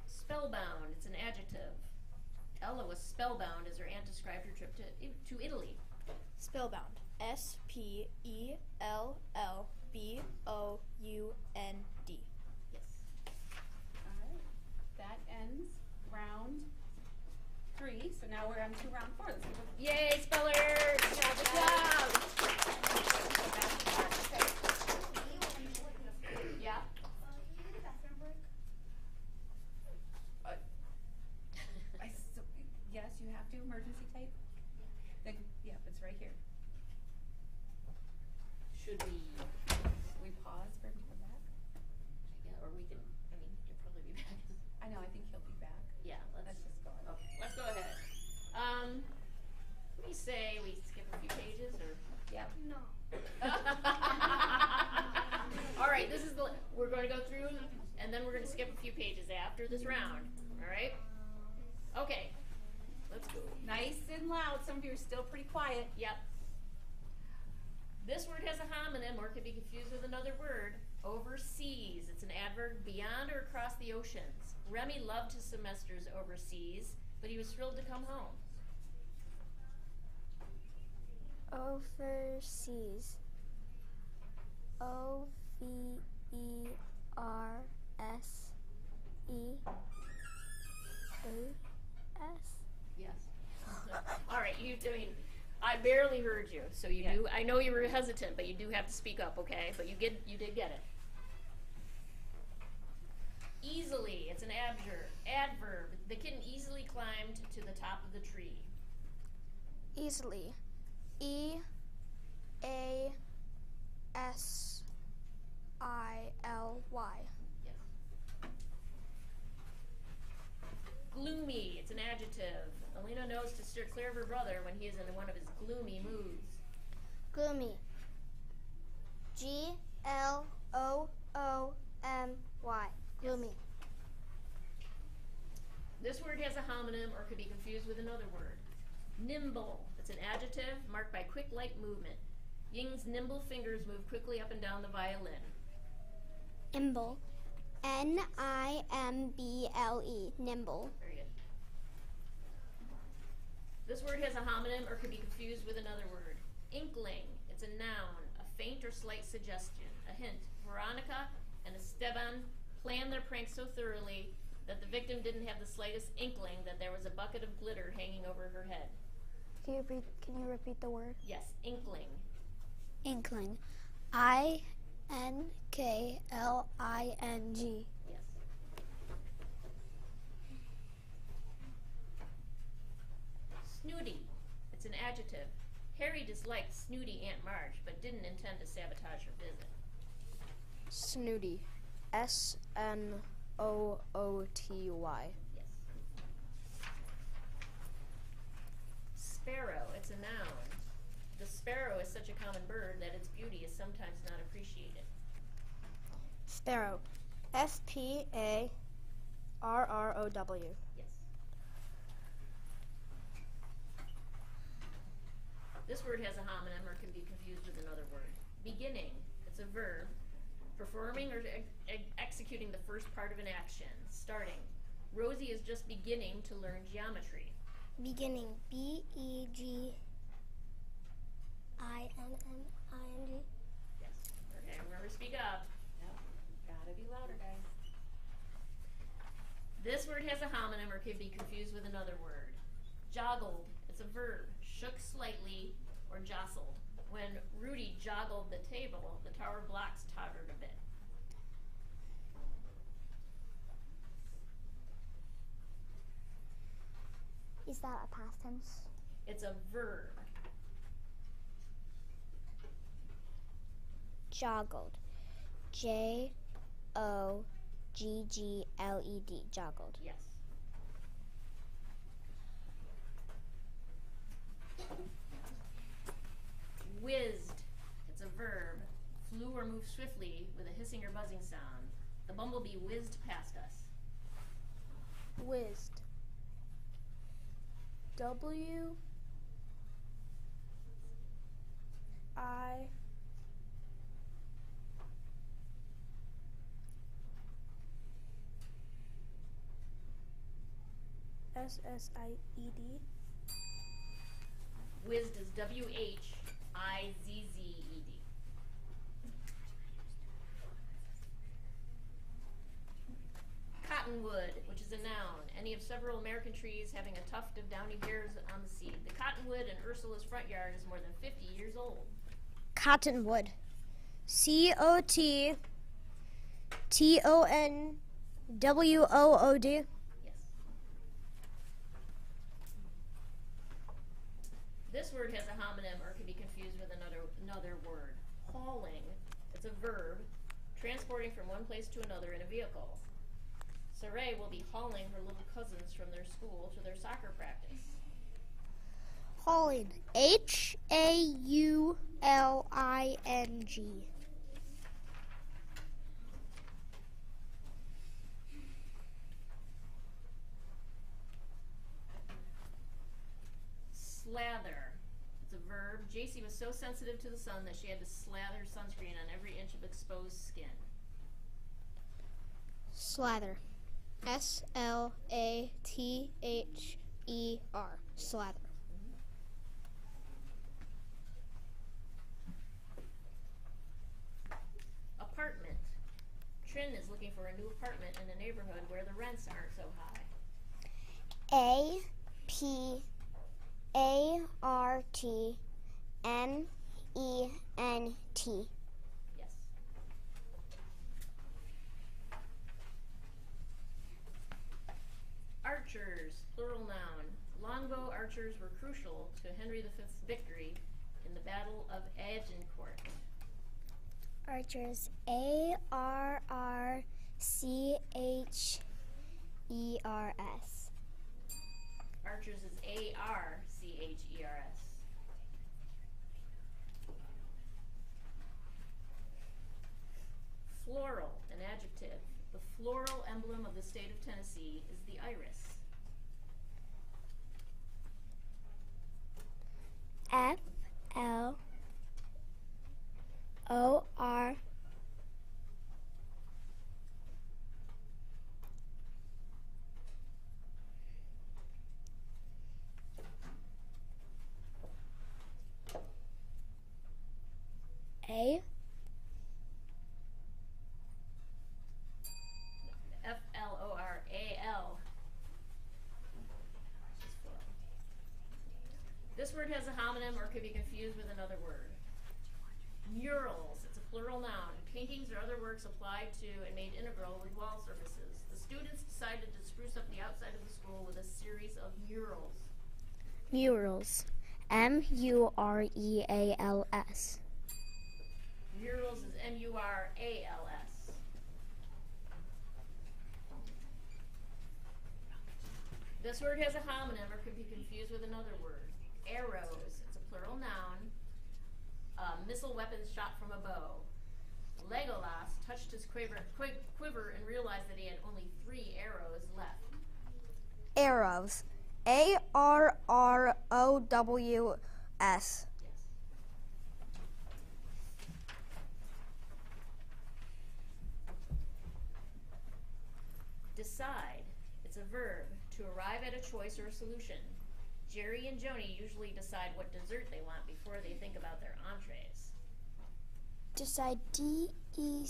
Spellbound, it's an adjective. Ella was spellbound as her aunt described her trip to Italy. Spellbound. SPELLBOUND. Yes. All right. That ends round 3. So now we're on to round 4. Let's give a Yay, spellers! Good job! Yeah? Yes, you have to emergency tape. Yeah, it's right here. Should we? We pause for him to come back. Yeah, or we can, I mean, he'll probably be back. I know. I think he'll be back. Yeah, Let's just go ahead. Okay, let's go ahead. What do you say we skip a few pages or? Yeah. No. All right, we're going to go through and then we're going to skip a few pages after this round. All right? Okay, let's go. Nice and loud. Some of you are still pretty quiet. Yep. This word has a homonym or could be confused with another word. Overseas. It's an adverb beyond or across the oceans. Remy loved his semesters overseas, but he was thrilled to come home. Overseas. OVERSEAS. Yes. All right, I barely heard you, so you do. I know you were hesitant, but you do have to speak up, okay? But you did get it. Easily, it's an adverb. The kitten easily climbed to the top of the tree. Easily. EASILY. Yes. Gloomy, it's an adjective. Alina knows to steer clear of her brother when he is in one of his gloomy moods. Gloomy. GLOOMY. Gloomy. This word has a homonym or could be confused with another word. Nimble, it's an adjective marked by quick, light movement. Ying's nimble fingers move quickly up and down the violin. Nimble. NIMBLE. Nimble. Very good. This word has a homonym or could be confused with another word. Inkling, it's a noun, a faint or slight suggestion, a hint. Veronica and Esteban planned their prank so thoroughly that the victim didn't have the slightest inkling that there was a bucket of glitter hanging over her head. Can you repeat the word? Yes, inkling. Inkling. INKLING. Yes. Snooty. It's an adjective. Harry disliked snooty Aunt Marge, but didn't intend to sabotage her visit. Snooty. SNOOTY. Yes. Sparrow. It's a noun. The sparrow is such a common bird that its beauty is sometimes not appreciated. Sparrow. SPARROW. Yes. This word has a homonym or can be confused with another word. Beginning. It's a verb. Performing or executing the first part of an action. Starting. Rosie is just beginning to learn geometry. Beginning. BEGINNING. Yes. Okay, remember to speak up. Yep. Gotta be louder, guys. This word has a homonym or can be confused with another word. Joggled. It's a verb. Shook slightly or jostled. When Rudy joggled the table, the tower blocks tottered a bit. Is that a past tense? It's a verb. Joggled. JOGGLED. Joggled. Yes. Whizzed. It's a verb. Flew or moved swiftly with a hissing or buzzing sound. The bumblebee whizzed past us. Whizzed. W I SSIED. Whizzed is WHIZZED. Cottonwood, which is a noun. Any of several American trees having a tuft of downy hairs on the seed. The cottonwood in Ursula's front yard is more than 50 years old. Cottonwood. COTTONWOOD. Yes. This word has a homonym or can be confused with another word. Hauling. It's a verb. Transporting from one place to another in a vehicle. Saray will be hauling her little cousins from their school to their soccer practice. Hauling. HAULING. Slather. It's a verb. JC was so sensitive to the sun that she had to slather sunscreen on every inch of exposed skin. Slather. SLATHER. Slather. Apartment. Trin is looking for a new apartment in a neighborhood where the rents aren't so high. APARTMENT. Yes. Archers, plural noun. Longbow archers were crucial to Henry V's victory in the Battle of Agincourt. Archers. ARRCHERS. Archers is ARCHERS. Floral, an adjective. The floral emblem of the state of Tennessee is the iris. FLOR. A. FLORAL. This This word has a homonym or could be confused with another word. Murals, it's a plural noun. Paintings or other works applied to and made integral with wall surfaces. The students decided to spruce up the outside of the school with a series of murals. Murals. M-U-R-E-A-L-S. Murals is M-U-R-A-L-S. This word has a homonym or could be confused with another word. Arrows, it's a plural noun. Missile weapons shot from a bow. Legolas touched his quiver and realized that he had only 3 arrows left. Arrows. A-R-R-O-W-S. Yes. Decide. It's a verb to arrive at a choice or a solution. Jerry and Joni usually decide what dessert they want before they think about their entrees. Decide. D-E-C-I-D-E.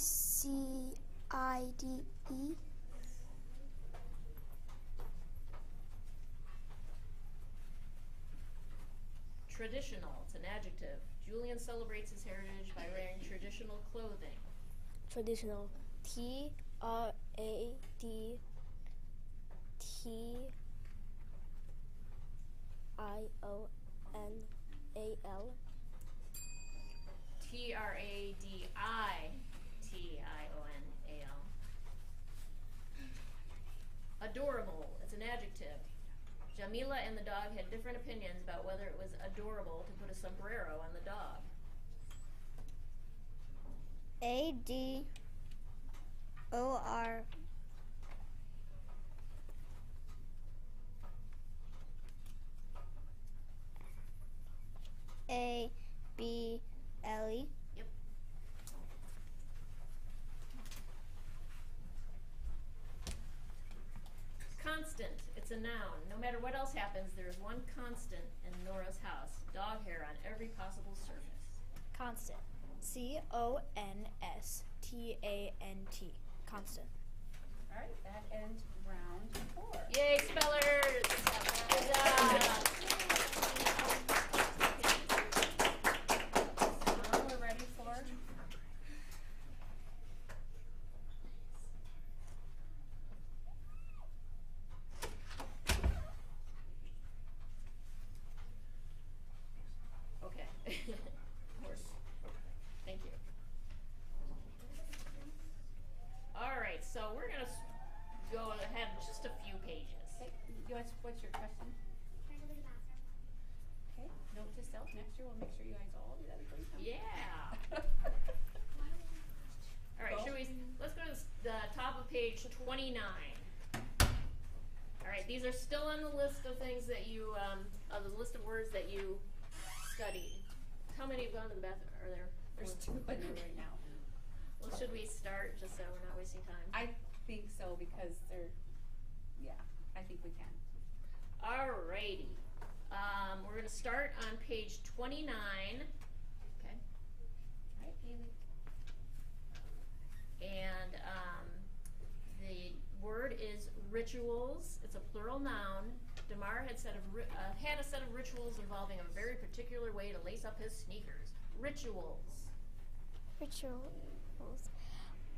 Traditional. It's an adjective. Julian celebrates his heritage by wearing traditional clothing. Traditional. T-R-A-D-T-I-O-N-A-L. T-R-A-D-I-T-I-O-N-A-L. Adorable. It's an adjective. Jamila and the dog had different opinions about whether it was adorable to put a sombrero on the dog. A-D-O-R. A-B-L-E. Yep. Constant. It's a noun. No matter what else happens, there is one constant in Nora's house. Dog hair on every possible surface. Constant. C-O-N-S-T-A-N-T. Constant. All right, that ends round 4. Yay, spellers! Good job. Now we're ready for Okay. Thank you. All right, so we're gonna go ahead just a few pages. what's your question? Trying to go to the bathroom. Okay, note to self, next year we'll make sure you guys all do that at the same time. Yeah. All right, let's go to the top of page 29. All right, these are still on the list of things that you, the list of words that you studied. How many have gone to the bathroom? Are there? There's 2 in there right now. Well, should we start just so we're not wasting time? I think so because I think we can. Alrighty. We're going to start on page 29. Okay. All right, Haley. And the word is rituals. It's a plural noun. Damar had had a set of rituals involving a very particular way to lace up his sneakers. Rituals. Rituals.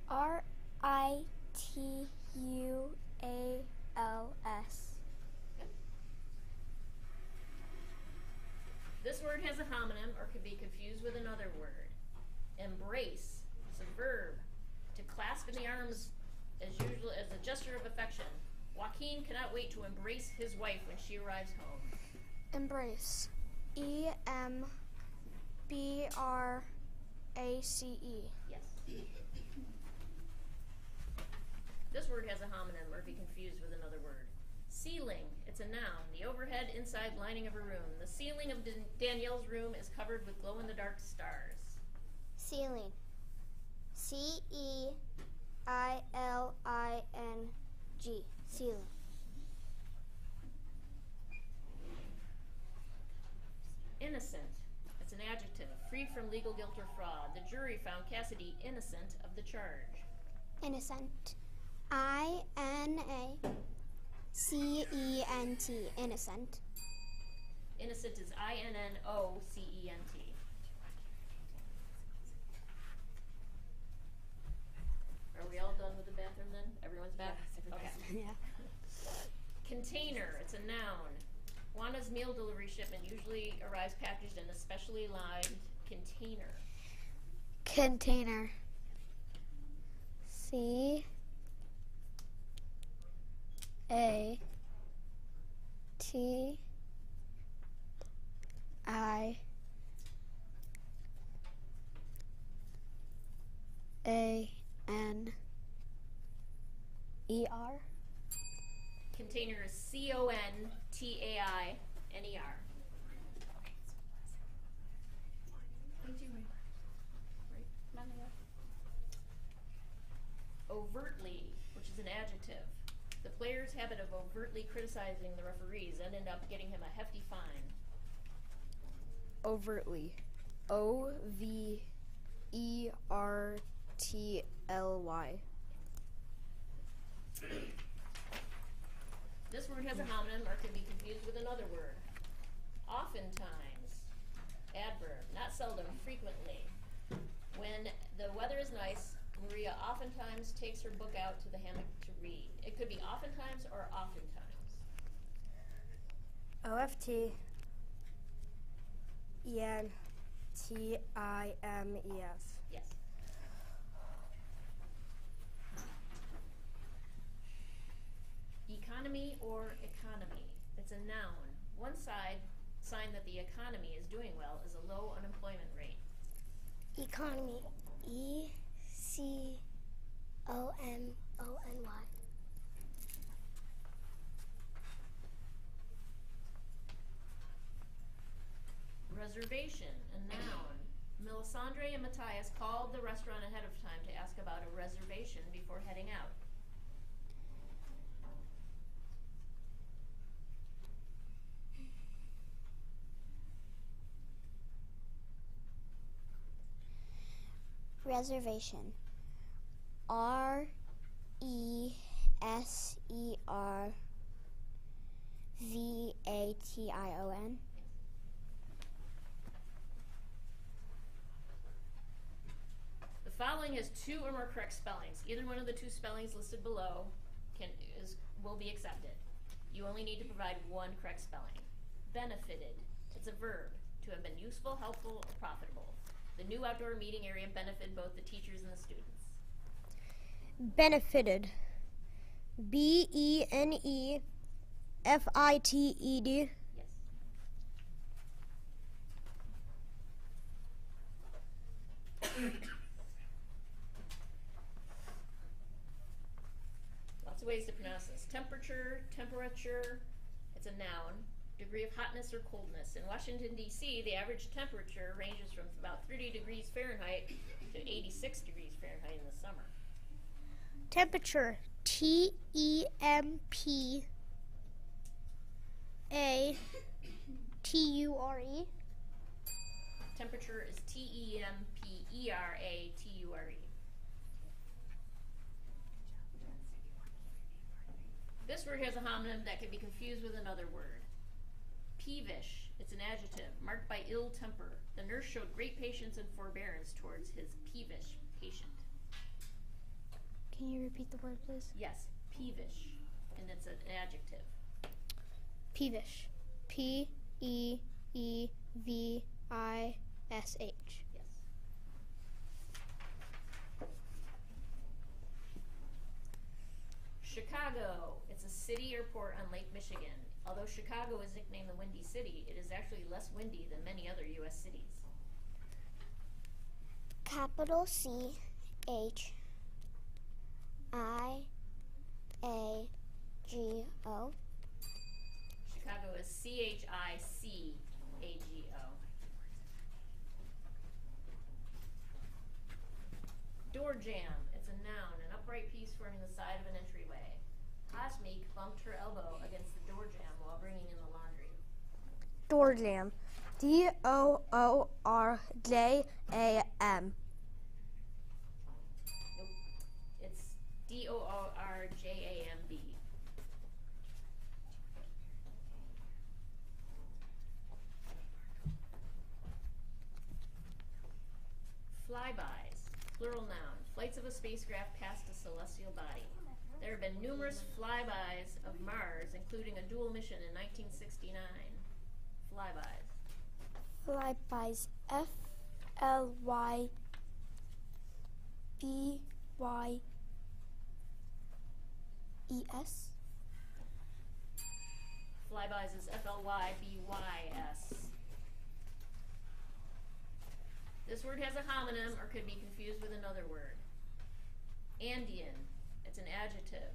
R-I-T-U-A-L-S. This word has a homonym or could be confused with another word. Embrace. It's a verb. To clasp in the arms as usual as a gesture of affection. Joaquin cannot wait to embrace his wife when she arrives home. Embrace. E-M-B-R-A-C-E. Yes. This word has a homonym or be confused with another word. Ceiling. It's a noun. The overhead inside lining of a room. The ceiling of Danielle's room is covered with glow-in-the-dark stars. Ceiling. C-E-I-L-I-N-G. Ceiling. Innocent. It's an adjective. Free from legal guilt or fraud. The jury found Cassidy innocent of the charge. Innocent. I-N-A-C-E-N-T. Innocent. Innocent is INNOCENT. Are we all done with the bathroom then? Everyone's back? Okay. Yeah. Container, it's a noun. Juana's meal delivery shipment usually arrives packaged in a specially lined container. Container. C A T I A N E R. Container is CONTAINER. Overtly, which is an adjective. The player's habit of overtly criticizing the referees ended up getting him a hefty fine. Overtly. OVERTLY. This word has a homonym or can be confused with another word. Oftentimes, adverb, not seldom, frequently. When the weather is nice, Maria oftentimes takes her book out to the hammock to read. It could be oftentimes or oftentimes. OFTENTIMES. Yes. Economy or economy. It's a noun. One sign that the economy is doing well is a low unemployment rate. Economy. ECONOMY. Reservation, a noun. Melisandre and Matthias called the restaurant ahead of time to ask about a reservation before heading out. Reservation. RESERVATION. The following has two or more correct spellings. Either one of the two spellings listed below will be accepted. You only need to provide one correct spelling. Benefited. It's a verb. To have been useful, helpful, or profitable. The new outdoor meeting area benefited both the teachers and the students. Benefited. BENEFITED. Yes. Lots of ways to pronounce this. Temperature, it's a noun. Degree of hotness or coldness. In Washington, D.C., the average temperature ranges from about 30 degrees Fahrenheit to 86 degrees Fahrenheit in the summer. Temperature. TEMPERATURE. Temperature is TEMPERATURE. This word has a homonym that can be confused with another word. Peevish, it's an adjective, marked by ill temper. The nurse showed great patience and forbearance towards his peevish patient. Can you repeat the word, please? Yes, peevish, and it's an adjective. Peevish. PEEVISH. Yes. Chicago, it's a city or port on Lake Michigan. Although Chicago is nicknamed the Windy City, it is actually less windy than many other U.S. cities. Capital CHIAGO. Chicago is CHICAGO. Door jam, it's a noun, an upright piece forming the side of an entryway. Hasmeek bumped her elbow against the door jam while bringing in the laundry. Door jam. DOORJAM. Nope. It's DOORJAMB. plural noun. Flights of a spacecraft past a celestial body. There have been numerous flybys of Mars, including a dual mission in 1969. Flybys. Flybys. FLYBYES. Flybys is FLYBYS. This word has a homonym or could be confused with another word. Andean. It's an adjective.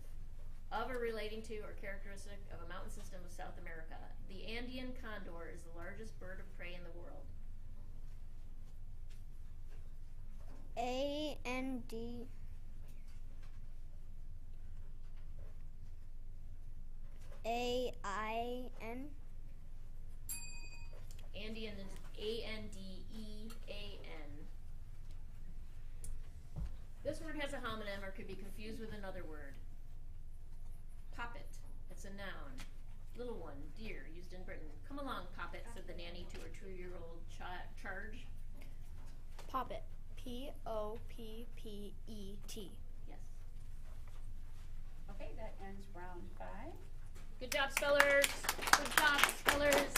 Of or relating to or characteristic of a mountain system of South America. The Andean condor is the largest bird of prey in the world. AND AIN. Andean is ANDEAN. This word has a homonym or could be confused with another word. Poppet. It's a noun. Little one, dear, used in Britain. Come along, Poppet, said the nanny to her 2-year-old charge. Poppet. POPPET. Yes. Okay, that ends round 5. Good job, spellers. Good job, spellers.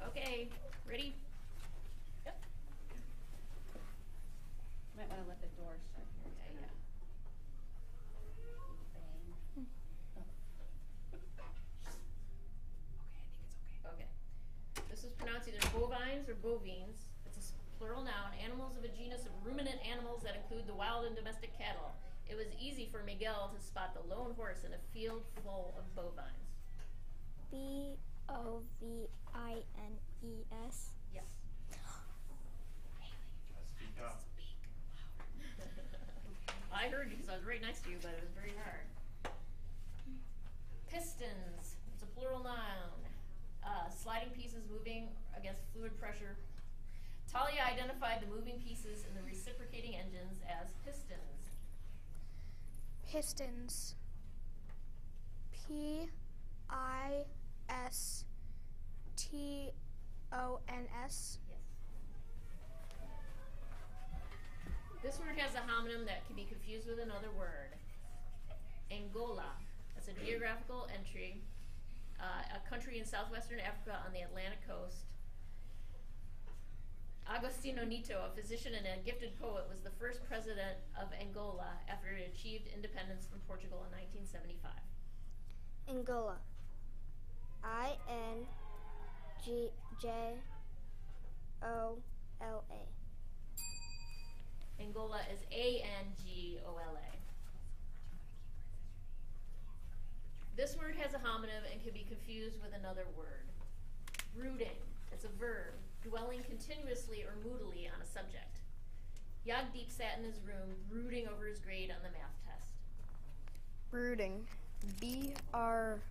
Okay, ready? Yep. Might want to let the door shut here. Yeah. Okay. This is pronounced either bovines or bovines. It's a plural noun. Animals of a genus of ruminant animals that include the wild and domestic cattle. It was easy for Miguel to spot the lone horse in a field full of bovines. BOVINES. Yes. Speak up. I heard you because I was right next to you, but it was very hard. Pistons. It's a plural noun. Sliding pieces moving against fluid pressure. Talia identified the moving pieces in the reciprocating engines as pistons. Pistons. PISTONS. Yes. This word has a homonym that can be confused with another word. Angola. That's a geographical entry. A country in southwestern Africa on the Atlantic coast. Agostinho Neto, a physician and a gifted poet, was the first president of Angola after it achieved independence from Portugal in 1975. Angola. INGJOLA. Angola is ANGOLA. This word has a homonym and can be confused with another word. Brooding. It's a verb. Dwelling continuously or moodily on a subject. Yagdeep sat in his room, brooding over his grade on the math test. Brooding. BROODING.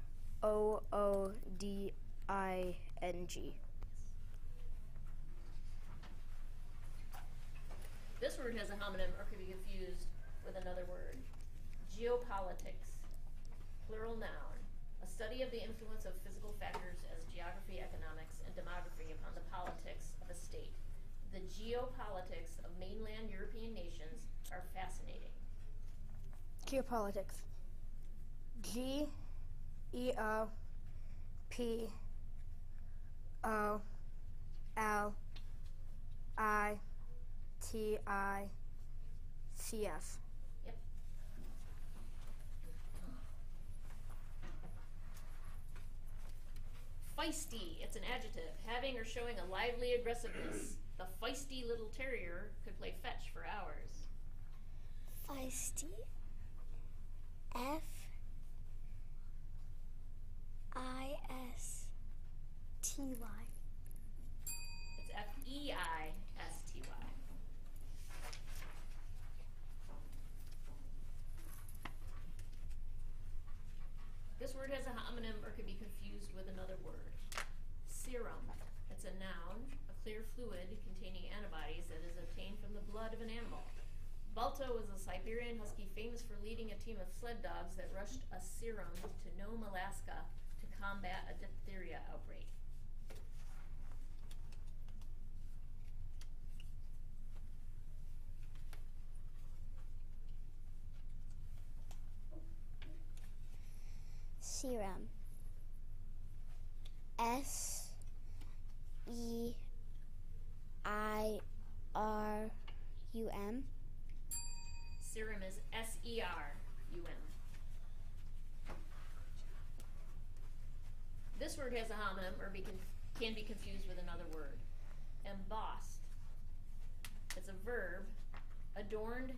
This word has a homonym or could be confused with another word. Geopolitics. Plural noun. A study of the influence of physical factors as geography, economics, and demography upon the politics of a state. The geopolitics of mainland European nations are fascinating. Geopolitics. GEOPOLITICS. Yep. Feisty. It's an adjective, having or showing a lively aggressiveness. The feisty little terrier could play fetch for hours. Feisty. FISTY. It's FEISTY. This word has a homonym or could be confused with another word. Serum. It's a noun, a clear fluid containing antibodies that is obtained from the blood of an animal. Balto was a Siberian husky famous for leading a team of sled dogs that rushed a serum to Nome, Alaska to combat a diphtheria outbreak. Serum. SEIRUM. Serum is SERUM. This word has a homonym or can be confused with another word. Embossed. It's a verb, adorned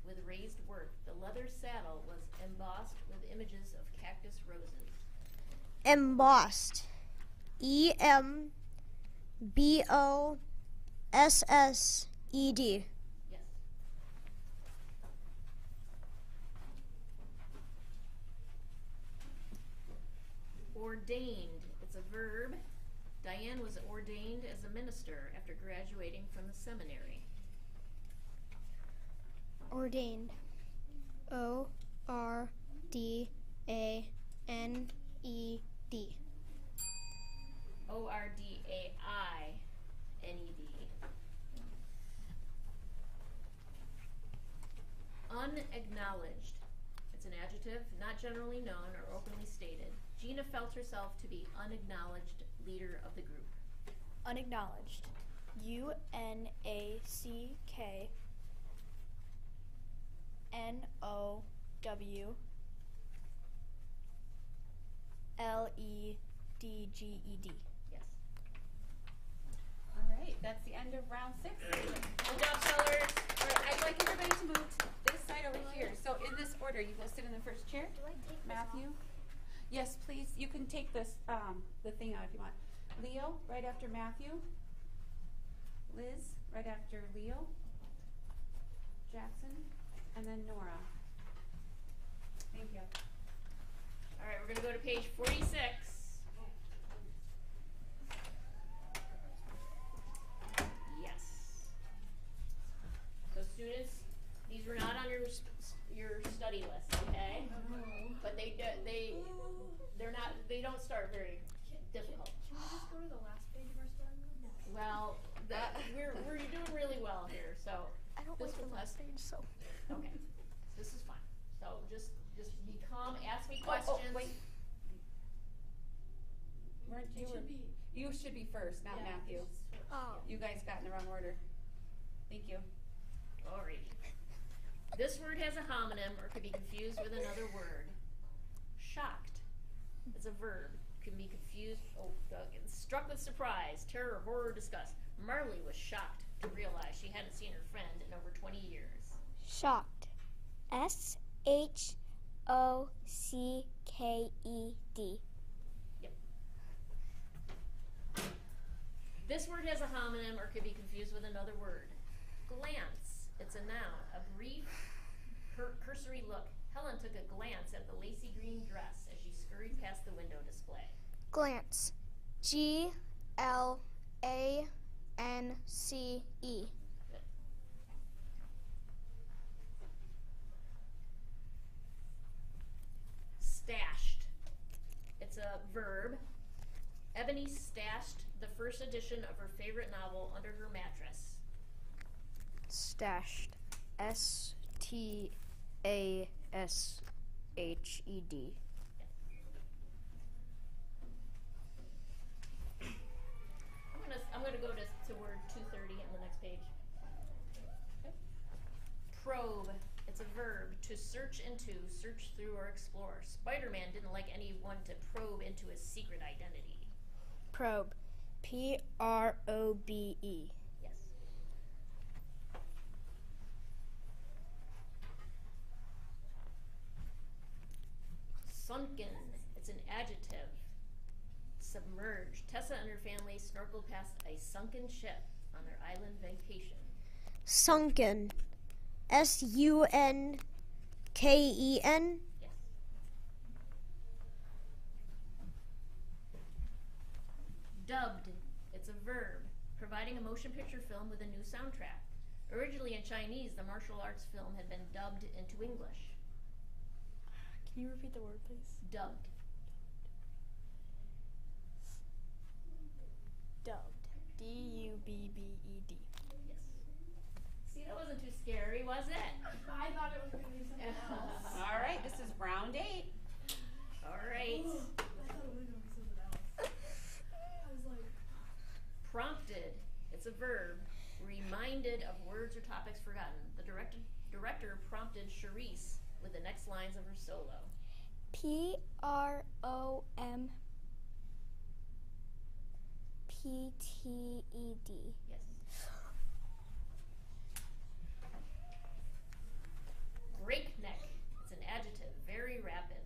with raised work. The leather saddle was embossed with images of cactus roses. Embossed. EMBOSSED. Yes. Ordained. It's a verb. Diane was ordained as a minister after graduating from the seminary. Ordained. ORDANED. ORDAINED. Unacknowledged. It's an adjective, not generally known or openly stated. Gina felt herself to be unacknowledged leader of the group. Unacknowledged. UNACKNOWLEDGED. Yes. All right, that's the end of round 6. Good job, Sellers. All right, I'd like everybody to move to this side over here. So in this order, you go sit in the first chair. Do I take Matthew? Yes, please. You can take this, the thing out if you want. Leo, right after Matthew. Liz, right after Leo. Jackson, and then Nora. Thank you. All right, we're going to go to page 46. Yes. So students, these were not on your study list, okay? But they don't start very difficult. Can we just go to the last page of our study? Well, we're doing really well here. So I don't this like the was last page, so. okay. This is fine. So just be calm. Ask me questions. Oh, wait. You should be first, not Matthew. Oh. You guys got in the wrong order. Thank you. Alrighty. This word has a homonym or could be confused with another word. Shocked. It's a verb. Can be confused. Struck with surprise, terror, horror, disgust. Marley was shocked to realize she hadn't seen her friend in over 20 years. Shocked. SHOCKED. Yep. This word has a homonym or could be confused with another word. Glance. It's a noun. A brief, cursory look. Helen took a glance at the lacy green dress as she scurried past the window display. Glance. GLANCE. Stashed. It's a verb. Ebony stashed the first edition of her favorite novel under her mattress. Stashed. STASHED. I'm gonna go to word 230 on the next page. Okay. Probe. It's a verb. To search into, search through, or explore. Spider-Man didn't like anyone to probe into his secret identity. Probe. PROBE. Yes. Sunken. It's an adjective. Submerged. Tessa and her family snorkeled past a sunken ship on their island vacation. Sunken. SUNKEN. Yes. Dubbed. It's a verb. Providing a motion picture film with a new soundtrack. Originally in Chinese, the martial arts film had been dubbed into English. Can you repeat the word, please? Dubbed. Dubbed. DUBBED. Yes. See, that wasn't too scary, was it? I thought it was going to be something else. All right, this is round 8. All right. talented Charisse with the next lines of her solo. PROMPTED. Yes. Breakneck. It's an adjective, very rapid.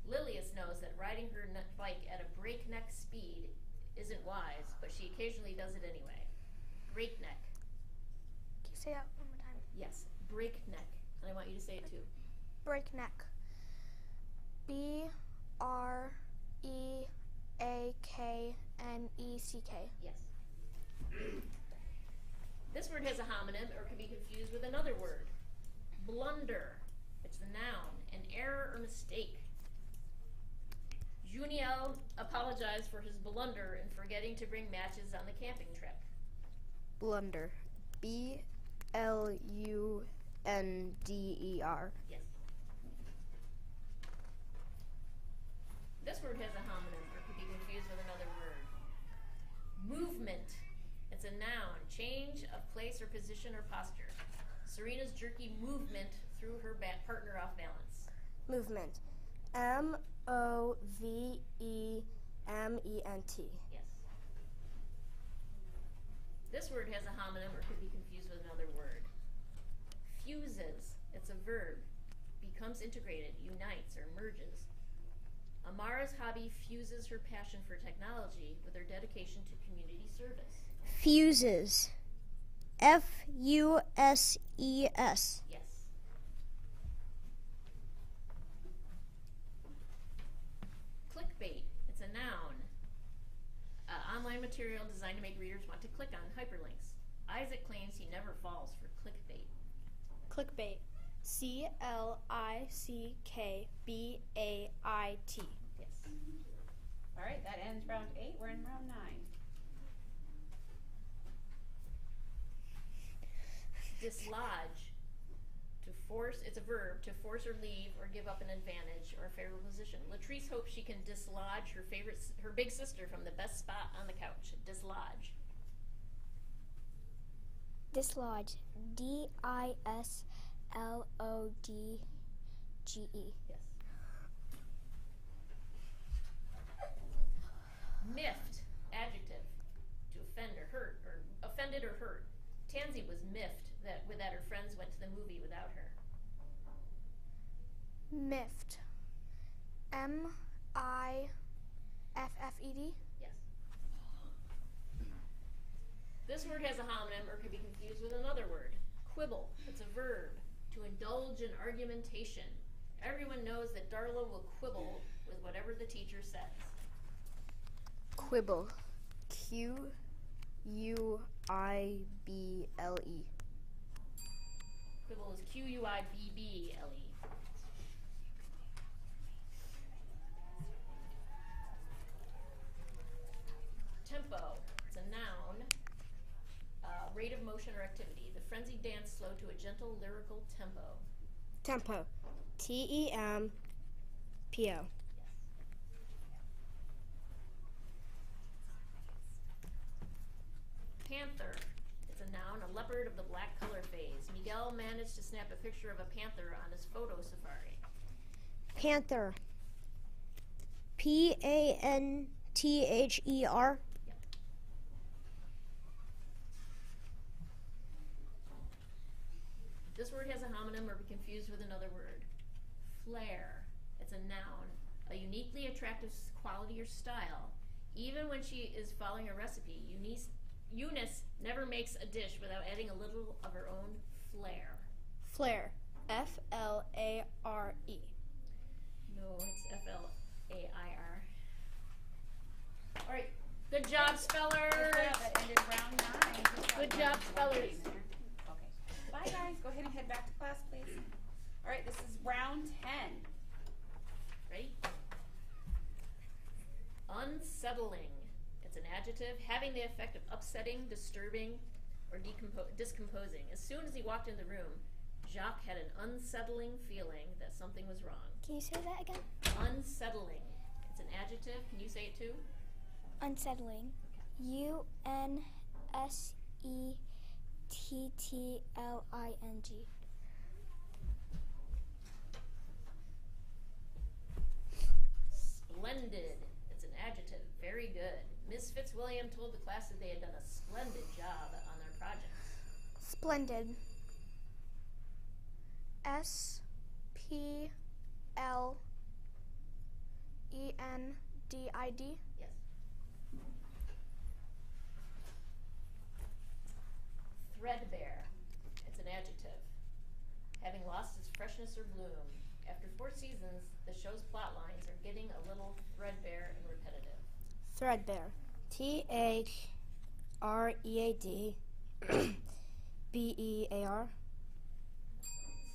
Lilius knows that riding her bike at a breakneck speed isn't wise, but she occasionally does it anyway. Breakneck. Can you say that one more time? Yes, breakneck. And I want you to say it too. Breakneck. BREAKNECK. Yes. This word has a homonym or can be confused with another word. Blunder. It's the noun. An error or mistake. Juniel apologized for his blunder in forgetting to bring matches on the camping trip. Blunder. BLUNDER. Yes. This word has a homonym or could be confused with another word. Movement. It's a noun. Change of place or position or posture. Serena's jerky movement threw her partner off balance. Movement. MOVEMENT. Yes. This word has a homonym or could be confused with another word. Fuses. It's a verb. Becomes integrated, unites, or merges. Amara's hobby fuses her passion for technology with her dedication to community service. Fuses. FUSES. Yes. Clickbait. It's a noun. Online material designed to make readers want to click on hyperlinks. Isaac claims he never falls for clickbait. Clickbait. CLICKBAIT. Yes. All right, that ends round 8. We're in round 9. Dislodge. To force, it's a verb, to force or leave or give up an advantage or a favorable position. Latrice hopes she can dislodge her big sister from the best spot on the couch. Dislodge. Dislodge. DISLODGE. Yes. Miffed. Adjective. To offend or hurt, or offended or hurt. Tansy was miffed that her friends went to the movie without her. Miffed. MIFFED. Yes. This word has a homonym or could be confused with another word. Quibble. It's a verb. To indulge in argumentation. Everyone knows that Darla will quibble with whatever the teacher says. Quibble. QUIBLE. Quibble is QUIBBLE. Tempo. It's a noun. Rate of motion or activity. The frenzied dance slow to a gentle lyrical tempo. Tempo. TEMPO. Yes. Panther. It's a noun, a leopard of the black color phase. Miguel managed to snap a picture of a panther on his photo safari. Panther. PANTHER. Yep. This word has a homonym or be confused with another word. Flair. It's a noun, a uniquely attractive quality or style. Even when she is following a recipe, Eunice never makes a dish without adding a little of her own flair. Flare. FLARE. No, it's FLAIR. All right, good job, spellers. That ended round 9. Good job, spellers. Okay. Bye, guys. Go ahead and head back to class, please. All right, this is round 10. Ready? Unsettling. It's an adjective having the effect of upsetting, disturbing, or discomposing. As soon as he walked in the room, Jacques had an unsettling feeling that something was wrong. Can you say that again? Unsettling. It's an adjective. Can you say it too? Unsettling. UNSETTLING. they had done a splendid job on their projects. Splendid. SPLENDID. Yes. Threadbare. It's an adjective. Having lost its freshness or bloom. After 4 seasons, the show's plot lines are getting a little threadbare and repetitive. Threadbare. THREADBEAR.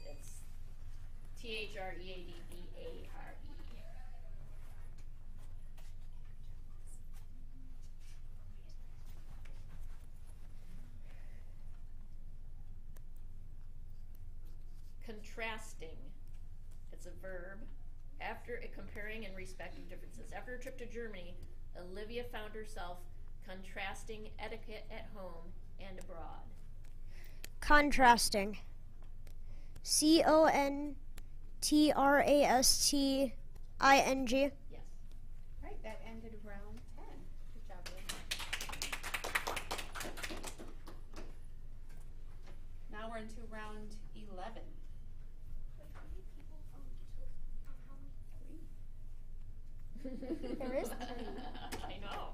It's THREADBARE. Contrasting. It's a verb. After comparing and respecting differences. After a trip to Germany, Olivia found herself contrasting etiquette at home and abroad. Contrasting. CONTRASTING. Yes. Right, that ended round 10. Good job, Lynn. Now we're into round 11. There is 3. I know.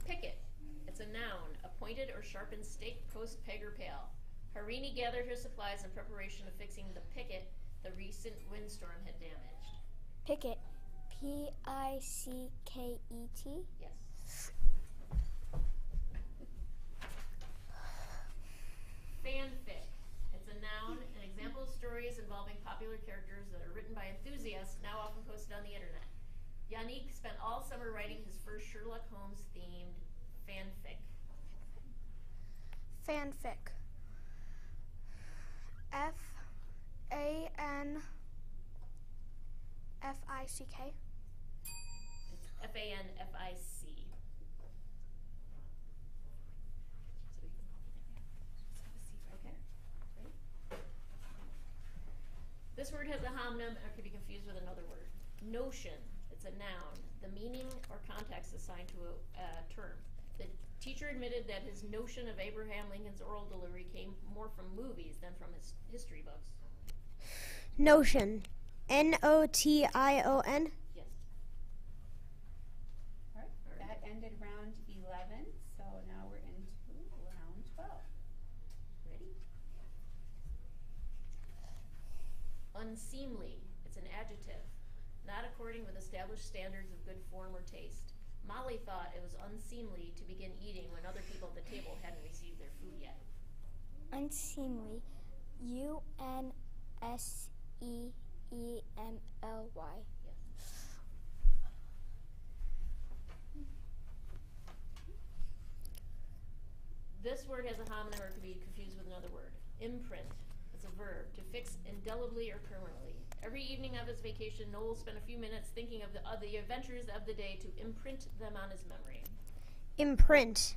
Picket. It's a noun. A pointed or sharpened stake, post, peg, or pail. Harini gathered her supplies in preparation of fixing the picket the recent windstorm had damaged. Picket. PICKET. Yes. Fanfic. It's a noun, an example of stories involving popular characters that are written by enthusiasts, now often posted on the internet. Yannick spent all summer writing his first Sherlock Holmes themed fanfic. Fanfic. FANFICK. It's FANFIC. Okay. Ready? This word has a homonym or could be confused with another word. Notion. It's a noun. The meaning or context assigned to a term. The teacher admitted that his notion of Abraham Lincoln's oral delivery came more from movies than from his history books. Notion. NOTION. Yes. All right, that ended round 11, so now we're into round 12. Ready? Unseemly. It's an adjective. Not according with established standards of good form or taste. Molly thought it was unseemly to begin eating when other people at the table hadn't received their food yet. Unseemly. UNSEEMLY. Yes. This word has a homonym or could be confused with another word. Imprint. It's a verb. To fix indelibly or permanently. Every evening of his vacation, Noel spent a few minutes thinking of the adventures of the day to imprint them on his memory. Imprint.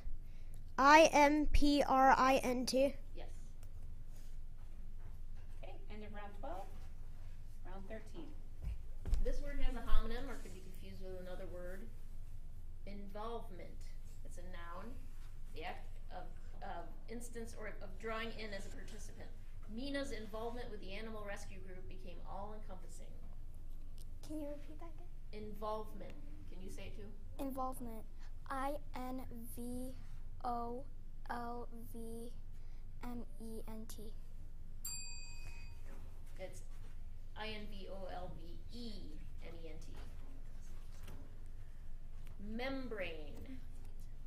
IMPRINT. Yes. Okay, end of round 12. Round 13. This word has a homonym or could be confused with another word. Involvement. It's a noun. The act of instance or of drawing in as a participant. Mina's involvement with the animal rescue group became all-encompassing. Can you repeat that again? Involvement. Can you say it too? Involvement. INVOLVMENT. It's INVOLVEMENT. Membrane.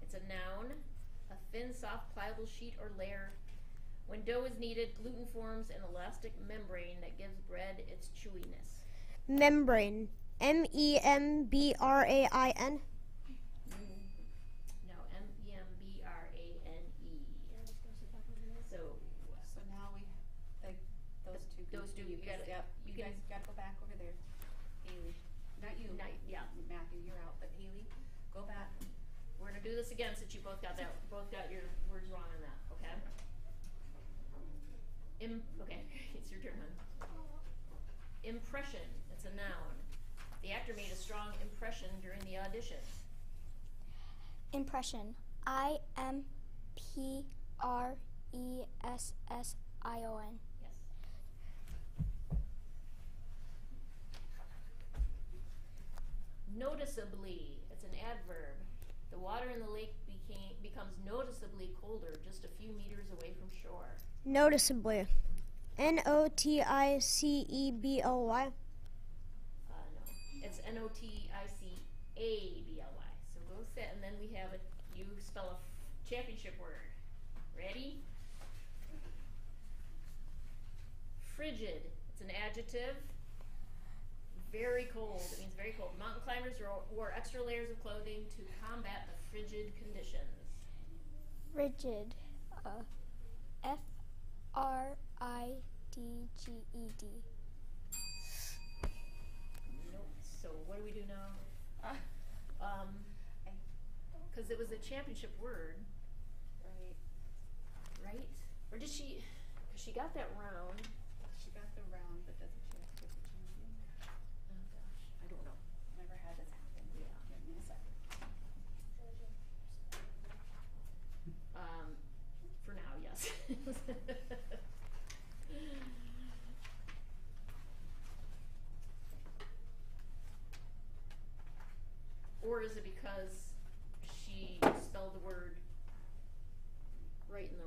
It's a noun. A thin, soft, pliable sheet or layer. When dough is kneaded, gluten forms an elastic membrane that gives bread its chewiness. Membrane. MEMBRAIN. No, MEMBRANE. So now we, like, those two. You gotta, Yep, you guys gotta go back over there. Haley, not you. Yeah. Matthew, you're out, but Haley, go back. We're gonna do this again since you both got your words wrong on that, okay? Okay, it's your turn, hon. Impression, it's a noun. The actor made a strong impression during the audition. Impression. IMPRESSION. Yes. Noticeably, it's an adverb. The water in the lake becomes noticeably colder just a few meters away from shore. Noticeably. NOTICEBLY. No, it's NOTICABLY. So go sit, and then we have it. You spell a championship word. Ready? Frigid. It's an adjective. Very cold. It means very cold. Mountain climbers wore extra layers of clothing to combat the frigid conditions. Frigid. FRIDGED. Nope. So what do we do now? Because it was a championship word. Right? Or did she? Because she got that round. She got the round, but doesn't she have to get the champion? Oh gosh, I don't know. Never had this happen. Yeah. Give me a second. For now, yes. Or is it because she spelled the word right in the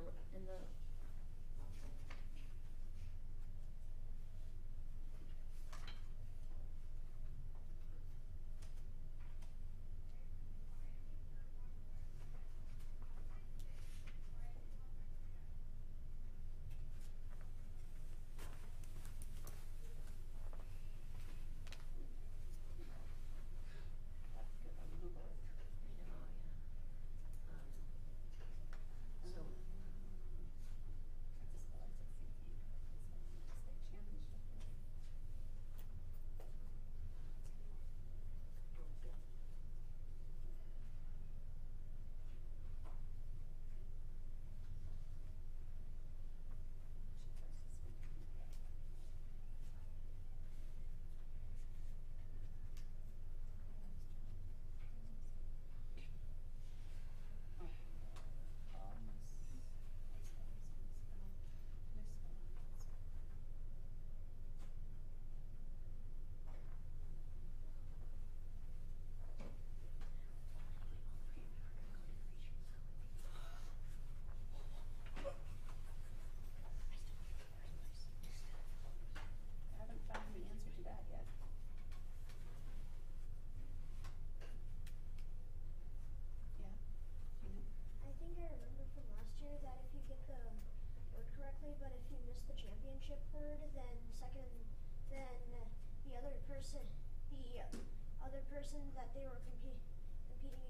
person that they were competing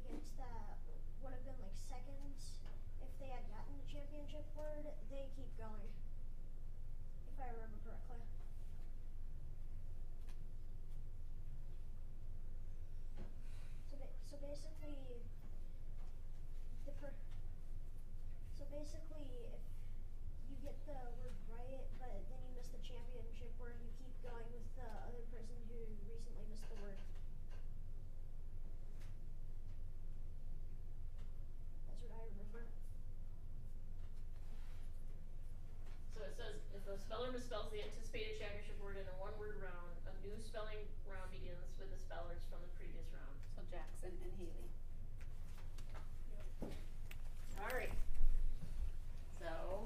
against that would have been like seconds if they had gotten the championship word, they keep going. If I remember correctly. So basically, if you get the word right, but then you miss the championship word, you keep going with the other person who recently missed the word. That's what I remember. So it says, if a speller misspells the anticipated championship word in a one-word round, a new spelling round begins with the spellers from the previous round. So Jackson and Haley. All right. So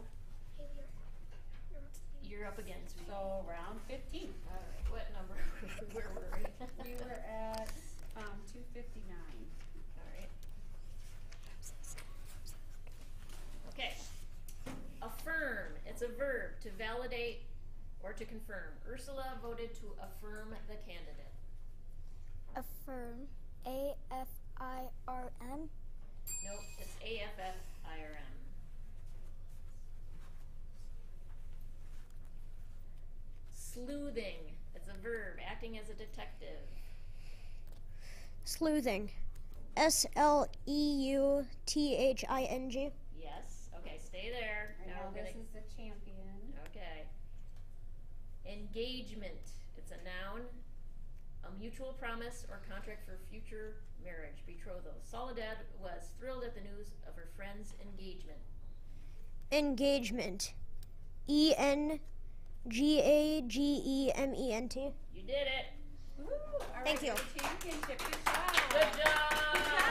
you're up again, sweetie. So round 15. All right. What number? Where were we? We were at 259. All right. Okay. Affirm. It's a verb to validate or to confirm. Ursula voted to affirm the candidate. Affirm. AFIRM. Nope, it's AFFIRM. Sleuthing. It's a verb, acting as a detective. Sleuthing. SLEUTHING. Yes. Okay, stay there. Right now this is the champion. Okay. Engagement. It's a noun. A mutual promise or contract for future marriage. Betrothal. Soledad was thrilled at the news of her friend's engagement. Engagement. ENGAGEMENT. You did it. Woo! All Thank right, you. the championship. Good job. Good job.